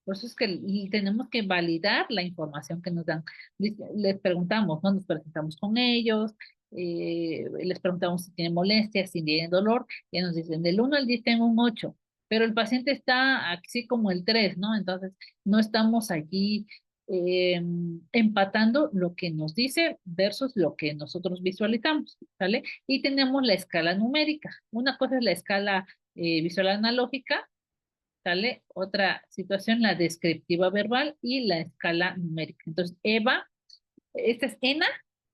Por eso es que tenemos que validar la información que nos dan. Les preguntamos, ¿no? Nos presentamos con ellos, les preguntamos si tienen molestias, si tienen dolor, y nos dicen, del 1 al 10 tengo un 8, pero el paciente está así como el 3, ¿no? Entonces, no estamos allí empatando lo que nos dice versus lo que nosotros visualizamos, ¿vale? Y tenemos la escala numérica. Una cosa es la escala visual analógica, ¿sale? Otra situación, la descriptiva verbal y la escala numérica. Entonces, EVA, esta es ENA,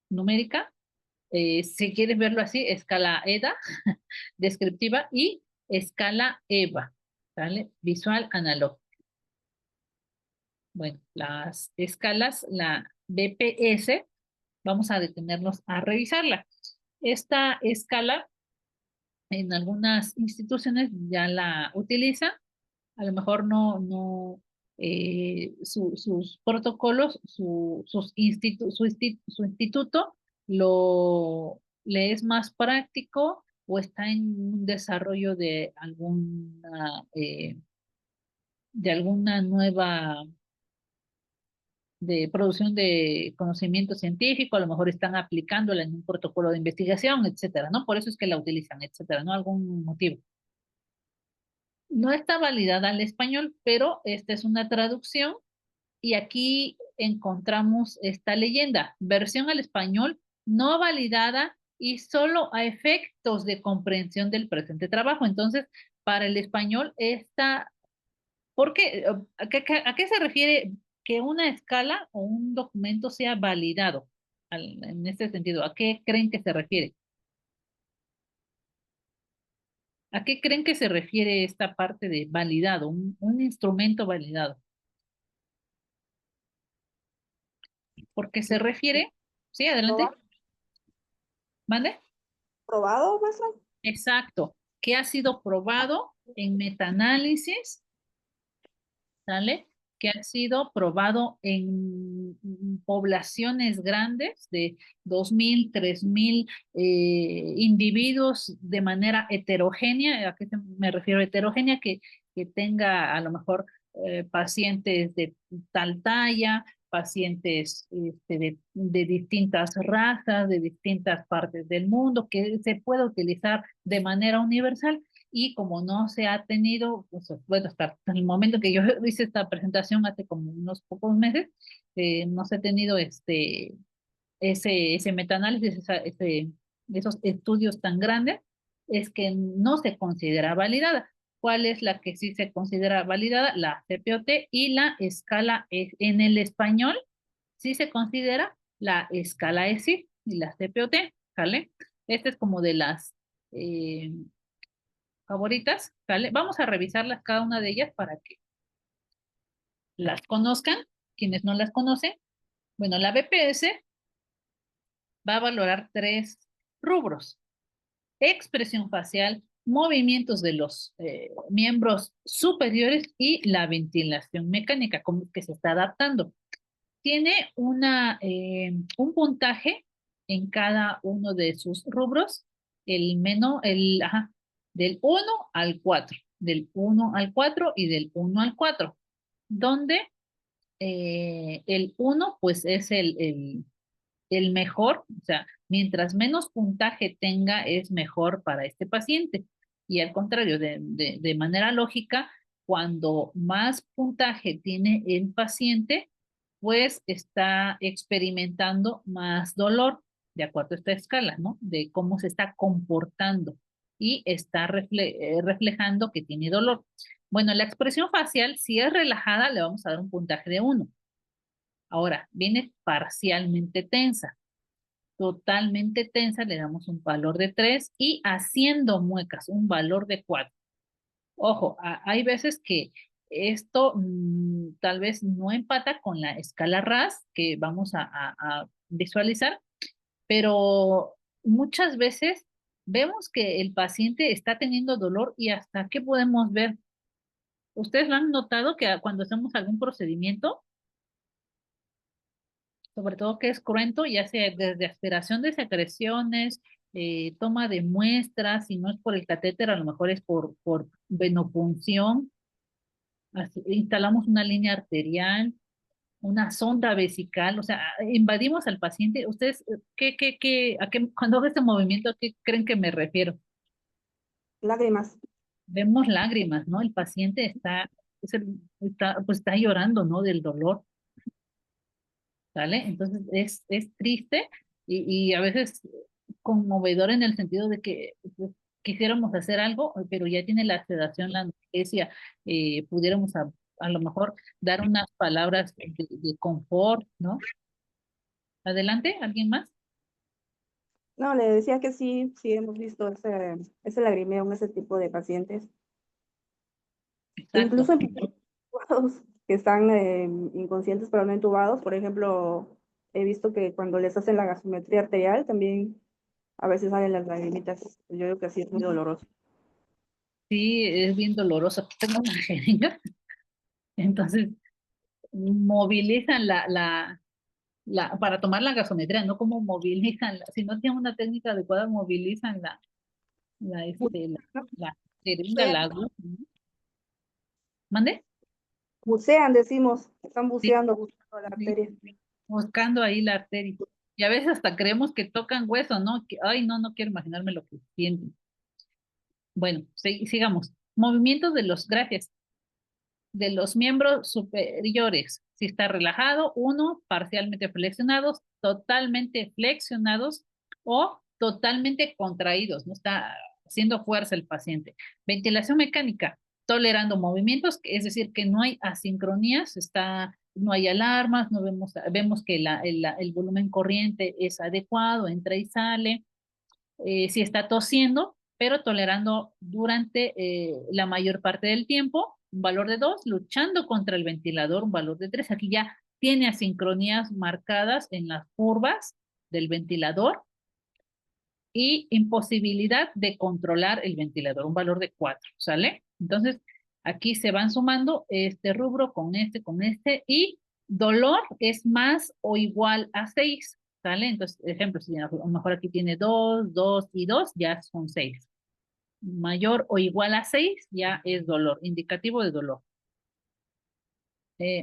numérica, si quieres verlo así, escala EDA, descriptiva, y escala EVA, ¿sale? Visual analógica. Bueno, las escalas, la BPS, vamos a detenernos a revisarla. Esta escala, en algunas instituciones ya la utilizan, a lo mejor sus protocolos, su instituto le es más práctico o está en un desarrollo de alguna nueva de producción de conocimiento científico, a lo mejor están aplicándola en un protocolo de investigación, etcétera, ¿no? Por eso es que la utilizan, etcétera, ¿no? Algún motivo. No está validada al español, pero esta es una traducción y aquí encontramos esta leyenda, versión al español no validada y solo a efectos de comprensión del presente trabajo. Entonces, para el español, ¿por qué? ¿A qué se refiere que una escala o un documento sea validado? En este sentido, ¿a qué creen que se refiere? ¿A qué creen que se refiere esta parte de validado, un instrumento validado? Porque se refiere, sí, adelante, ¿mande? ¿Probado, maestra? Exacto, que ha sido probado en metaanálisis, ¿sale? Que ha sido probado en poblaciones grandes de 2.000, 3.000 individuos de manera heterogénea. ¿A qué me refiero heterogénea? Que tenga a lo mejor pacientes de tal talla, pacientes de distintas razas, de distintas partes del mundo, que se pueda utilizar de manera universal. Y como no se ha tenido, pues, bueno, hasta el momento que yo hice esta presentación hace como unos pocos meses, no se ha tenido ese metaanálisis, esos estudios tan grandes, es que no se considera validada. ¿Cuál es la que sí se considera validada? La CPOT y la escala en el español, sí se considera la escala ESI y la CPOT, ¿vale? Esta es como de las eh, favoritas, ¿vale? Vamos a revisarlas cada una de ellas para que las conozcan, quienes no las conocen. Bueno, la BPS va a valorar 3 rubros: expresión facial, movimientos de los miembros superiores y la ventilación mecánica, como que se está adaptando. Tiene un puntaje en cada uno de sus rubros, del 1 al 4, del 1 al 4 y del 1 al 4, donde el 1 pues es el mejor, o sea, mientras menos puntaje tenga es mejor para este paciente. Y al contrario, de manera lógica, cuando más puntaje tiene el paciente, pues está experimentando más dolor, de acuerdo a esta escala, ¿no? De cómo se está comportando y está reflejando que tiene dolor. Bueno, la expresión facial, si es relajada, le vamos a dar un puntaje de 1. Ahora, viene parcialmente tensa. Totalmente tensa, le damos un valor de 3 y haciendo muecas, un valor de 4. Ojo, hay veces que esto tal vez no empata con la escala RAS que vamos a visualizar, pero muchas veces vemos que el paciente está teniendo dolor y hasta qué podemos ver. ¿Ustedes lo han notado que cuando hacemos algún procedimiento, sobre todo que es cruento, ya sea desde aspiración de secreciones, toma de muestras, si no es por el catéter, a lo mejor es por venopunción, instalamos una línea arterial, una sonda vesical, o sea, invadimos al paciente? ¿Ustedes cuando hago este movimiento, a qué creen que me refiero? Lágrimas. Vemos lágrimas, ¿no? El paciente pues está llorando, ¿no? Del dolor. ¿Sale? Entonces es triste y a veces conmovedor en el sentido de que pues, quisiéramos hacer algo, pero ya tiene la sedación, la anestesia, pudiéramos a lo mejor dar unas palabras de confort, ¿no? Adelante, ¿alguien más? No, le decía que sí, sí hemos visto ese lagrimeo en ese tipo de pacientes. Exacto. Incluso en intubados que están inconscientes pero no intubados, por ejemplo, he visto que cuando les hacen la gasometría arterial también a veces salen las lagrimitas. Yo creo que sí es muy doloroso. Sí, es bien doloroso. Tengo una jeringa, entonces movilizan para tomar la gasometría, no como movilizan, si no tienen una técnica adecuada, movilizan la jeringa, la aguja, ¿no? ¿Mande? Bucean, decimos, están Sí, buscando la sí, arteria. buscando ahí la arteria. Y a veces hasta creemos que tocan hueso, ¿no? Ay, no quiero imaginarme lo que sienten. Bueno, sigamos. Movimientos gracias, de los miembros superiores. Si está relajado, 1, parcialmente flexionados, totalmente flexionados o totalmente contraídos, no está haciendo fuerza el paciente. Ventilación mecánica, tolerando movimientos, es decir, que no hay asincronías, no hay alarmas, no vemos que el volumen corriente es adecuado, entra y sale. Si está tosiendo, pero tolerando durante la mayor parte del tiempo, un valor de 2, luchando contra el ventilador, un valor de 3. Aquí ya tiene asincronías marcadas en las curvas del ventilador y imposibilidad de controlar el ventilador, un valor de 4, ¿sale? Entonces, aquí se van sumando este rubro con este, y dolor es más o igual a 6, ¿sale? Entonces, ejemplo, si a lo mejor aquí tiene 2, 2 y 2, ya son 6. Mayor o igual a 6 ya es dolor, indicativo de dolor.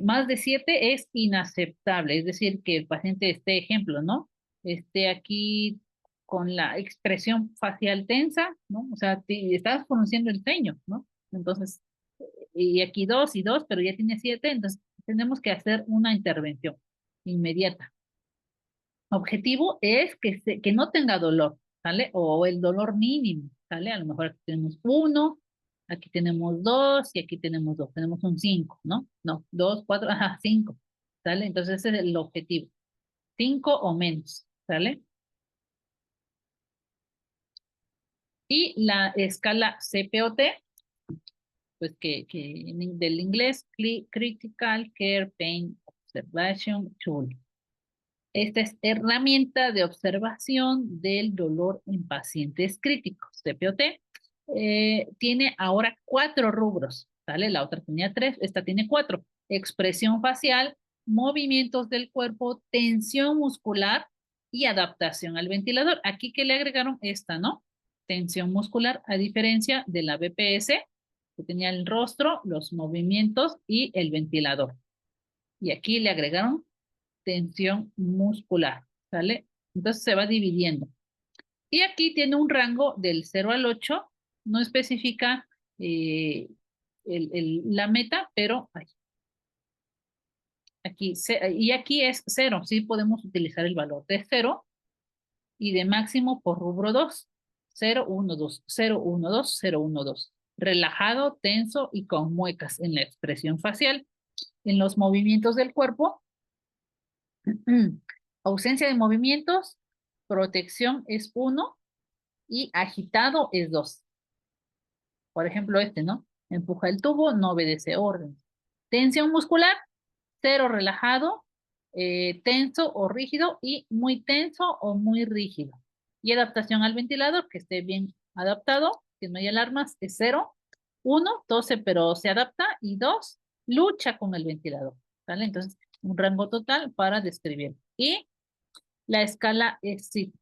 Más de 7 es inaceptable, es decir, que el paciente esté, ejemplo, ¿no? Esté aquí con la expresión facial tensa, ¿no? O sea, estás pronunciando el ceño, ¿no? Entonces, y aquí 2 y 2, pero ya tiene 7, entonces tenemos que hacer una intervención inmediata. Objetivo es que no tenga dolor, ¿sale? O el dolor mínimo, ¿sale? A lo mejor aquí tenemos 1, aquí tenemos 2 y aquí tenemos 2. Tenemos un 5, ¿no? No, 2, 4, ajá, 5, ¿sale? Entonces ese es el objetivo. 5 o menos, ¿sale? Y la escala CPOT, pues del inglés, Critical Care Pain Observation Tool. Esta es herramienta de observación del dolor en pacientes críticos, CPOT. Tiene ahora 4 rubros, ¿sale? La otra tenía 3, esta tiene 4. Expresión facial, movimientos del cuerpo, tensión muscular y adaptación al ventilador. Aquí que le agregaron esta, ¿no? Tensión muscular, a diferencia de la BPS, que tenía el rostro, los movimientos y el ventilador. Y aquí le agregaron tensión muscular, ¿sale? Entonces se va dividiendo. Y aquí tiene un rango del 0 al 8, no especifica la meta, pero aquí es 0, sí podemos utilizar el valor de 0 y de máximo por rubro 2, 0, 1, 2, 0, 1, 2, 0, 1, 2. Relajado, tenso y con muecas en la expresión facial. En los movimientos del cuerpo, ausencia de movimientos, protección es 1 y agitado es 2. Por ejemplo, ¿no? Empuja el tubo, no obedece orden. Tensión muscular, 0 relajado, tenso o rígido y muy tenso o muy rígido. Y adaptación al ventilador, que esté bien adaptado, que no haya alarmas, es 0. 1, tose pero se adapta, y 2, lucha con el ventilador, ¿vale? Entonces, un rango total para describir. Y la escala SID,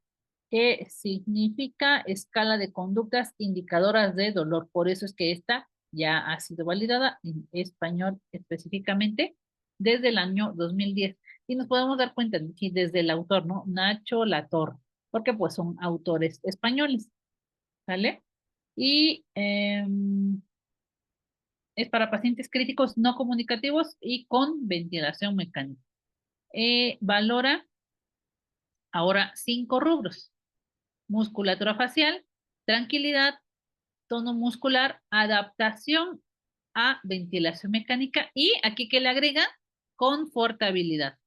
que significa escala de conductas indicadoras de dolor. Por eso es que esta ya ha sido validada en español específicamente desde el año 2010. Y nos podemos dar cuenta que desde el autor, ¿no? Nacho Latorre, porque pues son autores españoles, ¿vale? Y es para pacientes críticos no comunicativos y con ventilación mecánica. Valora ahora 5 rubros: musculatura facial, tranquilidad, tono muscular, adaptación a ventilación mecánica, y aquí que le agrega confortabilidad.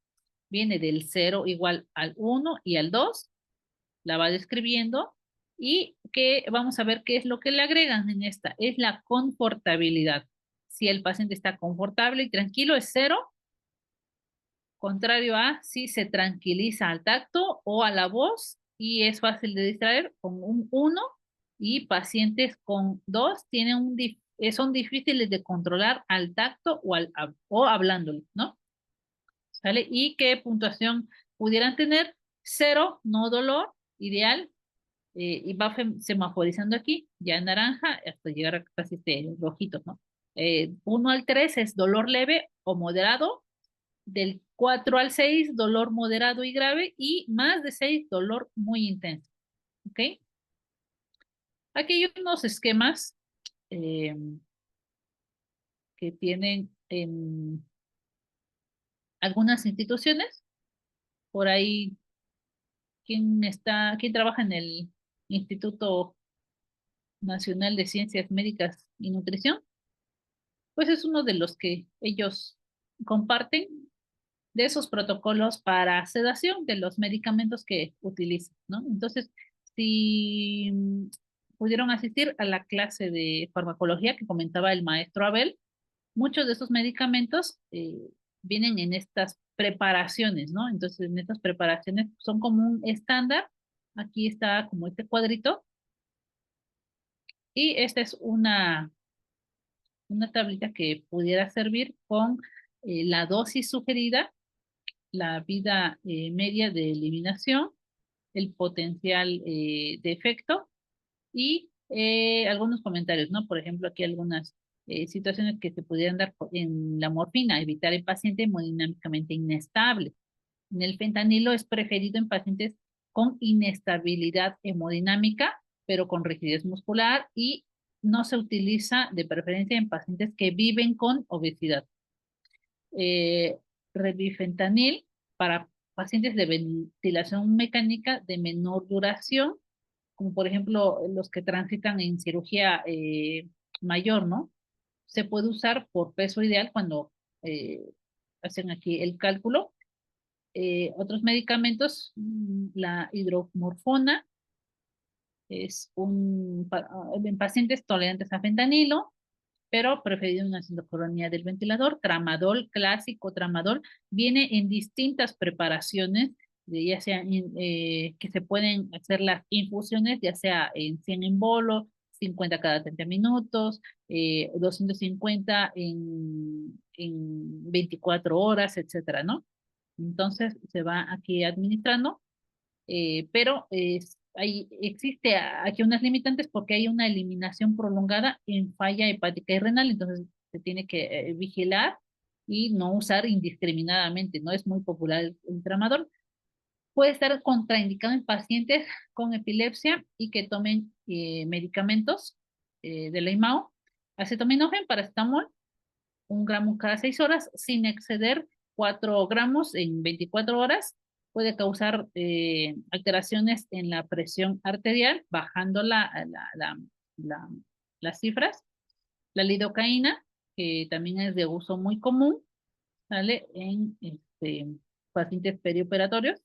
Viene del 0 igual al 1 y al 2, la va describiendo, y que vamos a ver qué es lo que le agregan en esta, es la confortabilidad. Si el paciente está confortable y tranquilo es 0, contrario a si se tranquiliza al tacto o a la voz y es fácil de distraer, con un 1, y pacientes con 2 son difíciles de controlar al tacto o hablándole, ¿no? ¿Sale? ¿Y qué puntuación pudieran tener? 0, no dolor, ideal, y va semaforizando aquí, ya en naranja, hasta llegar a casi rojito, ¿no? 1 al 3 es dolor leve o moderado, del 4 al 6, dolor moderado y grave, y más de 6, dolor muy intenso. ¿Ok? Aquí hay unos esquemas que tienen en algunas instituciones. Por ahí, ¿quién trabaja en el Instituto Nacional de Ciencias Médicas y Nutrición? Pues es uno de los que ellos comparten de esos protocolos para sedación de los medicamentos que utilizan, ¿no? Entonces, si pudieron asistir a la clase de farmacología que comentaba el maestro Abel. Muchos de esos medicamentos vienen en estas preparaciones, ¿no? Entonces, en estas preparaciones son como un estándar. Aquí está como este cuadrito. Y esta es una tablita que pudiera servir con la dosis sugerida, la vida media de eliminación, el potencial de efecto y algunos comentarios, ¿no? Por ejemplo, aquí algunas situaciones que se pudieran dar en la morfina, evitar el paciente hemodinámicamente inestable. En el fentanilo es preferido en pacientes con inestabilidad hemodinámica, pero con rigidez muscular y no se utiliza de preferencia en pacientes que viven con obesidad. Revifentanil para pacientes de ventilación mecánica de menor duración, como por ejemplo los que transitan en cirugía mayor, ¿no? Se puede usar por peso ideal cuando hacen aquí el cálculo. Otros medicamentos, la hidromorfona, es en pacientes tolerantes a fentanilo, pero preferido una sintocolonía del ventilador. Tramadol, clásico tramadol, viene en distintas preparaciones, ya sea que se pueden hacer las infusiones, ya sea en 100 en bolo, 50 cada 30 minutos, 250 en 24 horas, etcétera, ¿no? Entonces se va aquí administrando, pero existe aquí unas limitantes porque hay una eliminación prolongada en falla hepática y renal, entonces se tiene que vigilar y no usar indiscriminadamente, no es muy popular el tramadol. Puede estar contraindicado en pacientes con epilepsia y que tomen medicamentos de la IMAO, acetaminofén, paracetamol, 1 gramo cada 6 horas, sin exceder 4 gramos en 24 horas. Puede causar alteraciones en la presión arterial, bajando las cifras. La lidocaína, que también es de uso muy común, ¿sale? En pacientes perioperatorios.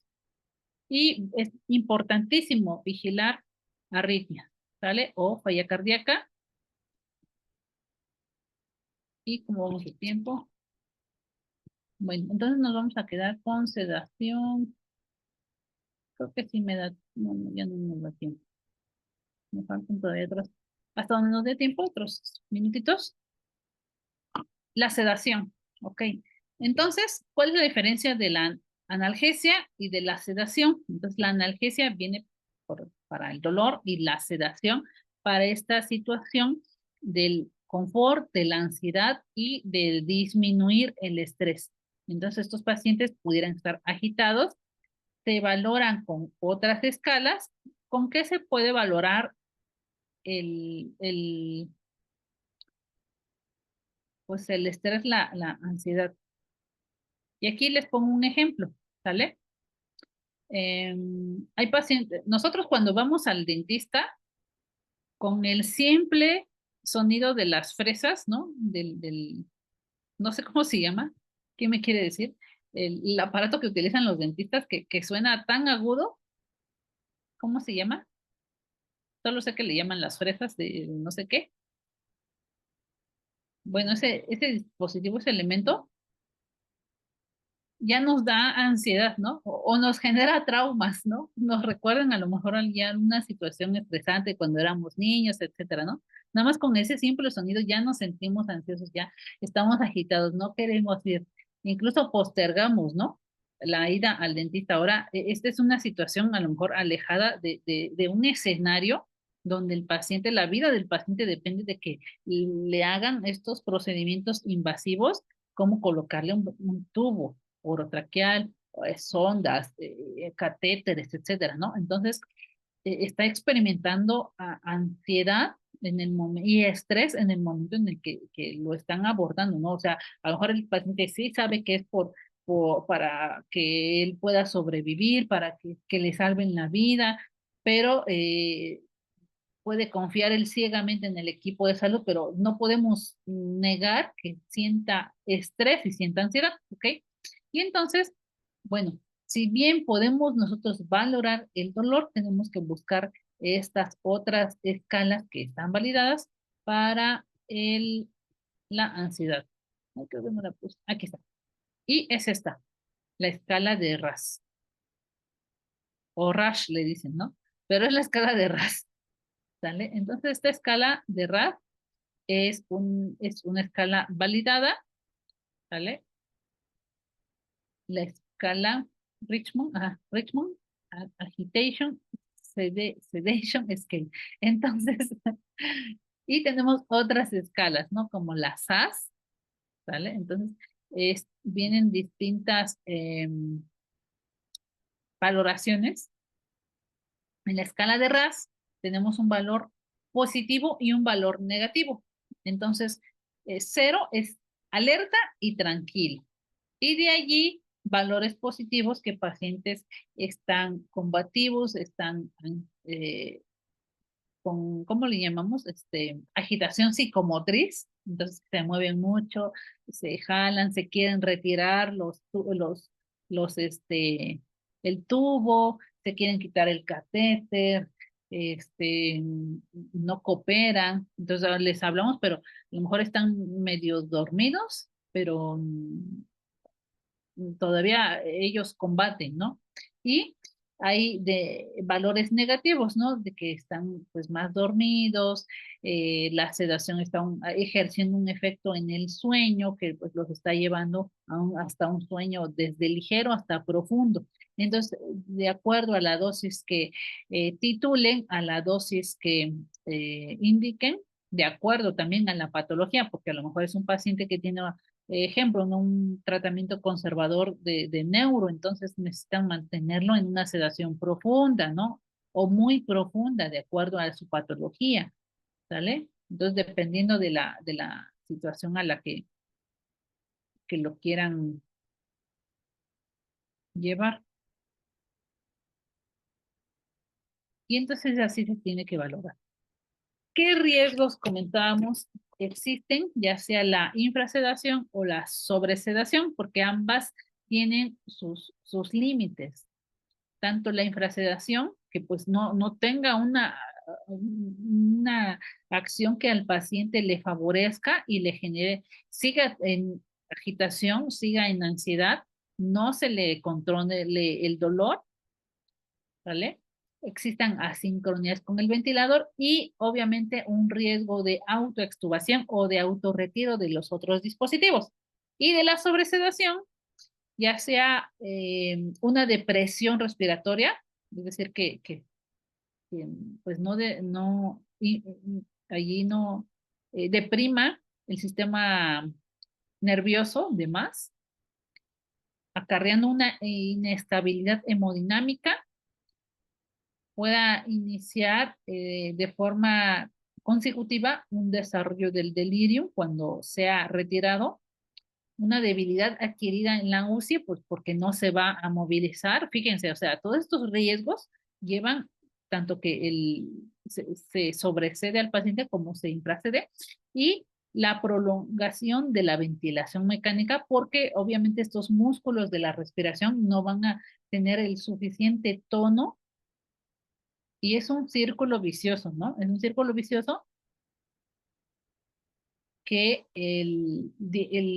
Y es importantísimo vigilar arritmias, ¿sale? O falla cardíaca. Y como vamos de tiempo. Bueno, entonces nos vamos a quedar con sedación. Creo que sí me da, no, ya no nos da tiempo. Me faltan todavía otros, hasta donde nos dé tiempo, otros minutitos. La sedación, ok. Entonces, ¿cuál es la diferencia de la analgesia y de la sedación? Entonces, la analgesia viene para el dolor y la sedación para esta situación del confort, de la ansiedad y de disminuir el estrés. Entonces, estos pacientes pudieran estar agitados, se valoran con otras escalas. ¿Con qué se puede valorar pues el estrés, la ansiedad? Y aquí les pongo un ejemplo, ¿sale? Hay pacientes, nosotros cuando vamos al dentista, con el simple sonido de las fresas, ¿no? No sé cómo se llama, ¿qué me quiere decir? El aparato que utilizan los dentistas que suena tan agudo, ¿cómo se llama? Solo sé que le llaman las fresas de no sé qué. Bueno, ese dispositivo, ese elemento, ya nos da ansiedad, ¿no? O nos genera traumas, ¿no? Nos recuerdan a lo mejor ya una situación estresante cuando éramos niños, etcétera, ¿no? Nada más con ese simple sonido ya nos sentimos ansiosos, ya estamos agitados, no queremos ir, incluso postergamos, ¿no? La ida al dentista. Ahora, esta es una situación a lo mejor alejada de un escenario donde el paciente, la vida del paciente depende de que le hagan estos procedimientos invasivos, como colocarle un tubo orotraqueal, sondas, catéteres, etcétera, ¿no? Entonces, está experimentando ansiedad en el momento y estrés en el momento en el que lo están abordando, ¿no? O sea, a lo mejor el paciente sí sabe que es para que él pueda sobrevivir, para que le salven la vida, pero puede confiar él ciegamente en el equipo de salud, pero no podemos negar que sienta estrés y sienta ansiedad, ¿ok? Y entonces, bueno, si bien podemos nosotros valorar el dolor, tenemos que buscar estas otras escalas que están validadas para la ansiedad. Ay, creo que no la puse. Aquí está. Y es esta, la escala de RAS. O RASH le dicen, ¿no? Pero es la escala de RAS. ¿Sale? Entonces, esta escala de RAS es una escala validada, ¿sale? La escala Richmond, Agitation, Sedation Scale. Entonces, y tenemos otras escalas, ¿no? Como la SAS, ¿sale? Entonces, vienen distintas valoraciones. En la escala de RAS tenemos un valor positivo y un valor negativo. Entonces, 0 es alerta y tranquilo. Y de allí, valores positivos que pacientes están combativos, están con, ¿cómo le llamamos? Agitación psicomotriz. Entonces, se mueven mucho, se jalan, se quieren retirar el tubo, se quieren quitar el catéter, no cooperan. Entonces, les hablamos, pero a lo mejor están medio dormidos, pero todavía ellos combaten, ¿no? Y hay de valores negativos, ¿no? De que están pues más dormidos, la sedación está ejerciendo un efecto en el sueño que pues los está llevando hasta un sueño desde ligero hasta profundo. Entonces, de acuerdo a la dosis que titulen, a la dosis que indiquen, de acuerdo también a la patología, porque a lo mejor es un paciente que tiene ejemplo, en un tratamiento conservador de neuro, entonces necesitan mantenerlo en una sedación profunda, ¿no? O muy profunda, de acuerdo a su patología, ¿sale? Entonces, dependiendo de la situación a la que lo quieran llevar. Y entonces así se tiene que valorar. ¿Qué riesgos comentábamos existen, ya sea la infrasedación o la sobresedación? Porque ambas tienen sus límites. Tanto la infrasedación, que pues no tenga una acción que al paciente le favorezca y le genere, siga en agitación, siga en ansiedad, no se le controle el dolor, ¿vale? Existan asincronías con el ventilador y obviamente un riesgo de autoextubación o de autorretiro de los otros dispositivos. Y de la sobresedación, ya sea una depresión respiratoria, es decir, que pues allí no deprima el sistema nervioso de más, acarreando una inestabilidad hemodinámica, pueda iniciar de forma consecutiva un desarrollo del delirio cuando sea retirado, una debilidad adquirida en la UCI, pues porque no se va a movilizar. Fíjense, o sea, todos estos riesgos llevan tanto que se sobrecede al paciente como se infracede y la prolongación de la ventilación mecánica, porque obviamente estos músculos de la respiración no van a tener el suficiente tono y es un círculo vicioso, ¿no? Es un círculo vicioso que el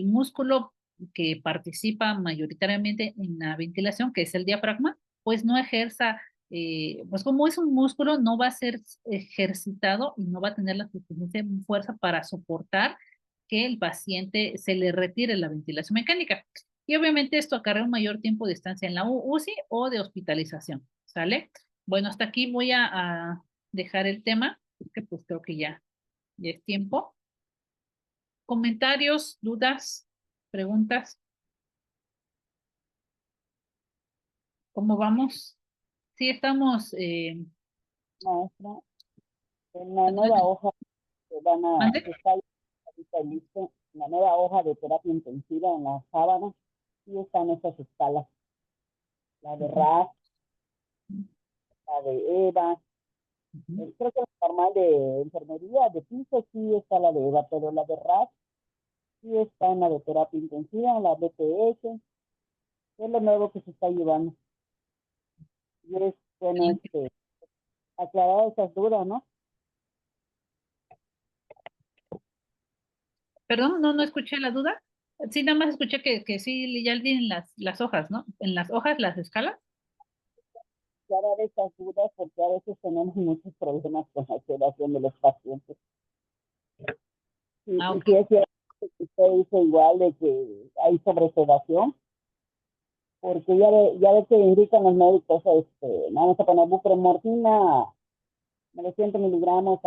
músculo que participa mayoritariamente en la ventilación, que es el diafragma, pues no ejerza, pues como es un músculo, no va a ser ejercitado y no va a tener la suficiente fuerza para soportar que el paciente se le retire la ventilación mecánica. Y obviamente esto acarrea un mayor tiempo de estancia en la UCI o de hospitalización, ¿sale? Bueno, hasta aquí voy a dejar el tema, porque pues creo que ya es tiempo. ¿Comentarios, dudas, preguntas? ¿Cómo vamos? Sí, estamos. Maestra, en la nueva hoja que ¿Mande? que está ahorita listo, la nueva hoja de terapia intensiva en la sábana, sí están esas escalas. La de RAS, la de EVA. Creo que la normal de enfermería, de piso, sí está la de EVA, pero la de RAS sí está en la de terapia intensiva, en la BPS, es lo nuevo que se está llevando. Y es, bueno, aclarar esas dudas, ¿no? Perdón, no escuché la duda. Sí, nada más escuché que sí, ya tienen las hojas, ¿no? En las hojas, las escalas. Aclarar esas dudas porque a veces tenemos muchos problemas con la sedación de los pacientes. Y sí es cierto que usted dice igual de que hay sobresedación, porque ya ve que indican los médicos, vamos a poner bupremorfina, 900 miligramos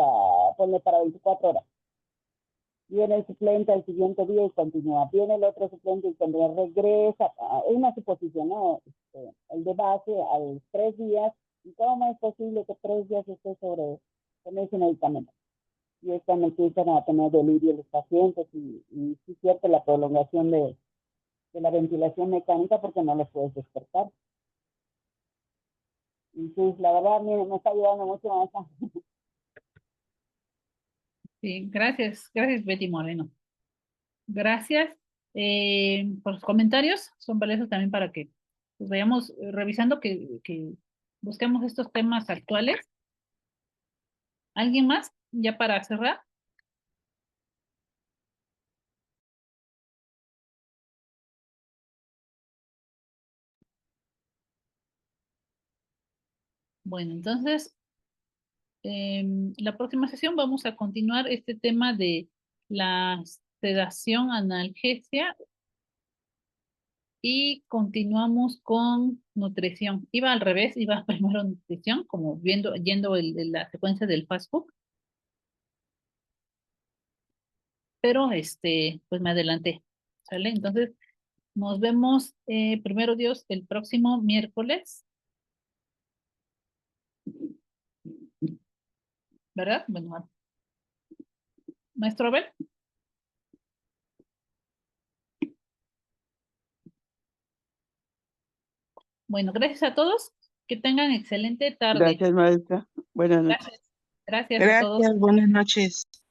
ponle para 24 horas. Viene el suplente al siguiente día y continúa. Viene el otro suplente y cuando regresa, es una suposición, ¿no? El de base a los 3 días. ¿Y cómo es posible que 3 días esté con ese medicamento? Y es cuando empiezan a tener delirio los pacientes y sí es cierto la prolongación de la ventilación mecánica porque no los puedes despertar. Y sí, la verdad me está ayudando mucho a esa. Sí, gracias Betty Moreno. Gracias por sus comentarios, son valiosos también para que pues, vayamos revisando, que busquemos estos temas actuales. ¿Alguien más? Ya para cerrar. Bueno, entonces, la próxima sesión vamos a continuar este tema de la sedación analgesia y continuamos con nutrición. Iba al revés, iba primero nutrición, como yendo la secuencia del fast food. Pero pues me adelanté, ¿sale? Entonces, nos vemos, primero Dios, el próximo miércoles, ¿verdad? Bueno, maestro Abel. Bueno, gracias a todos. Que tengan excelente tarde. Gracias, maestra. Buenas noches. Gracias a todos. Gracias, buenas noches.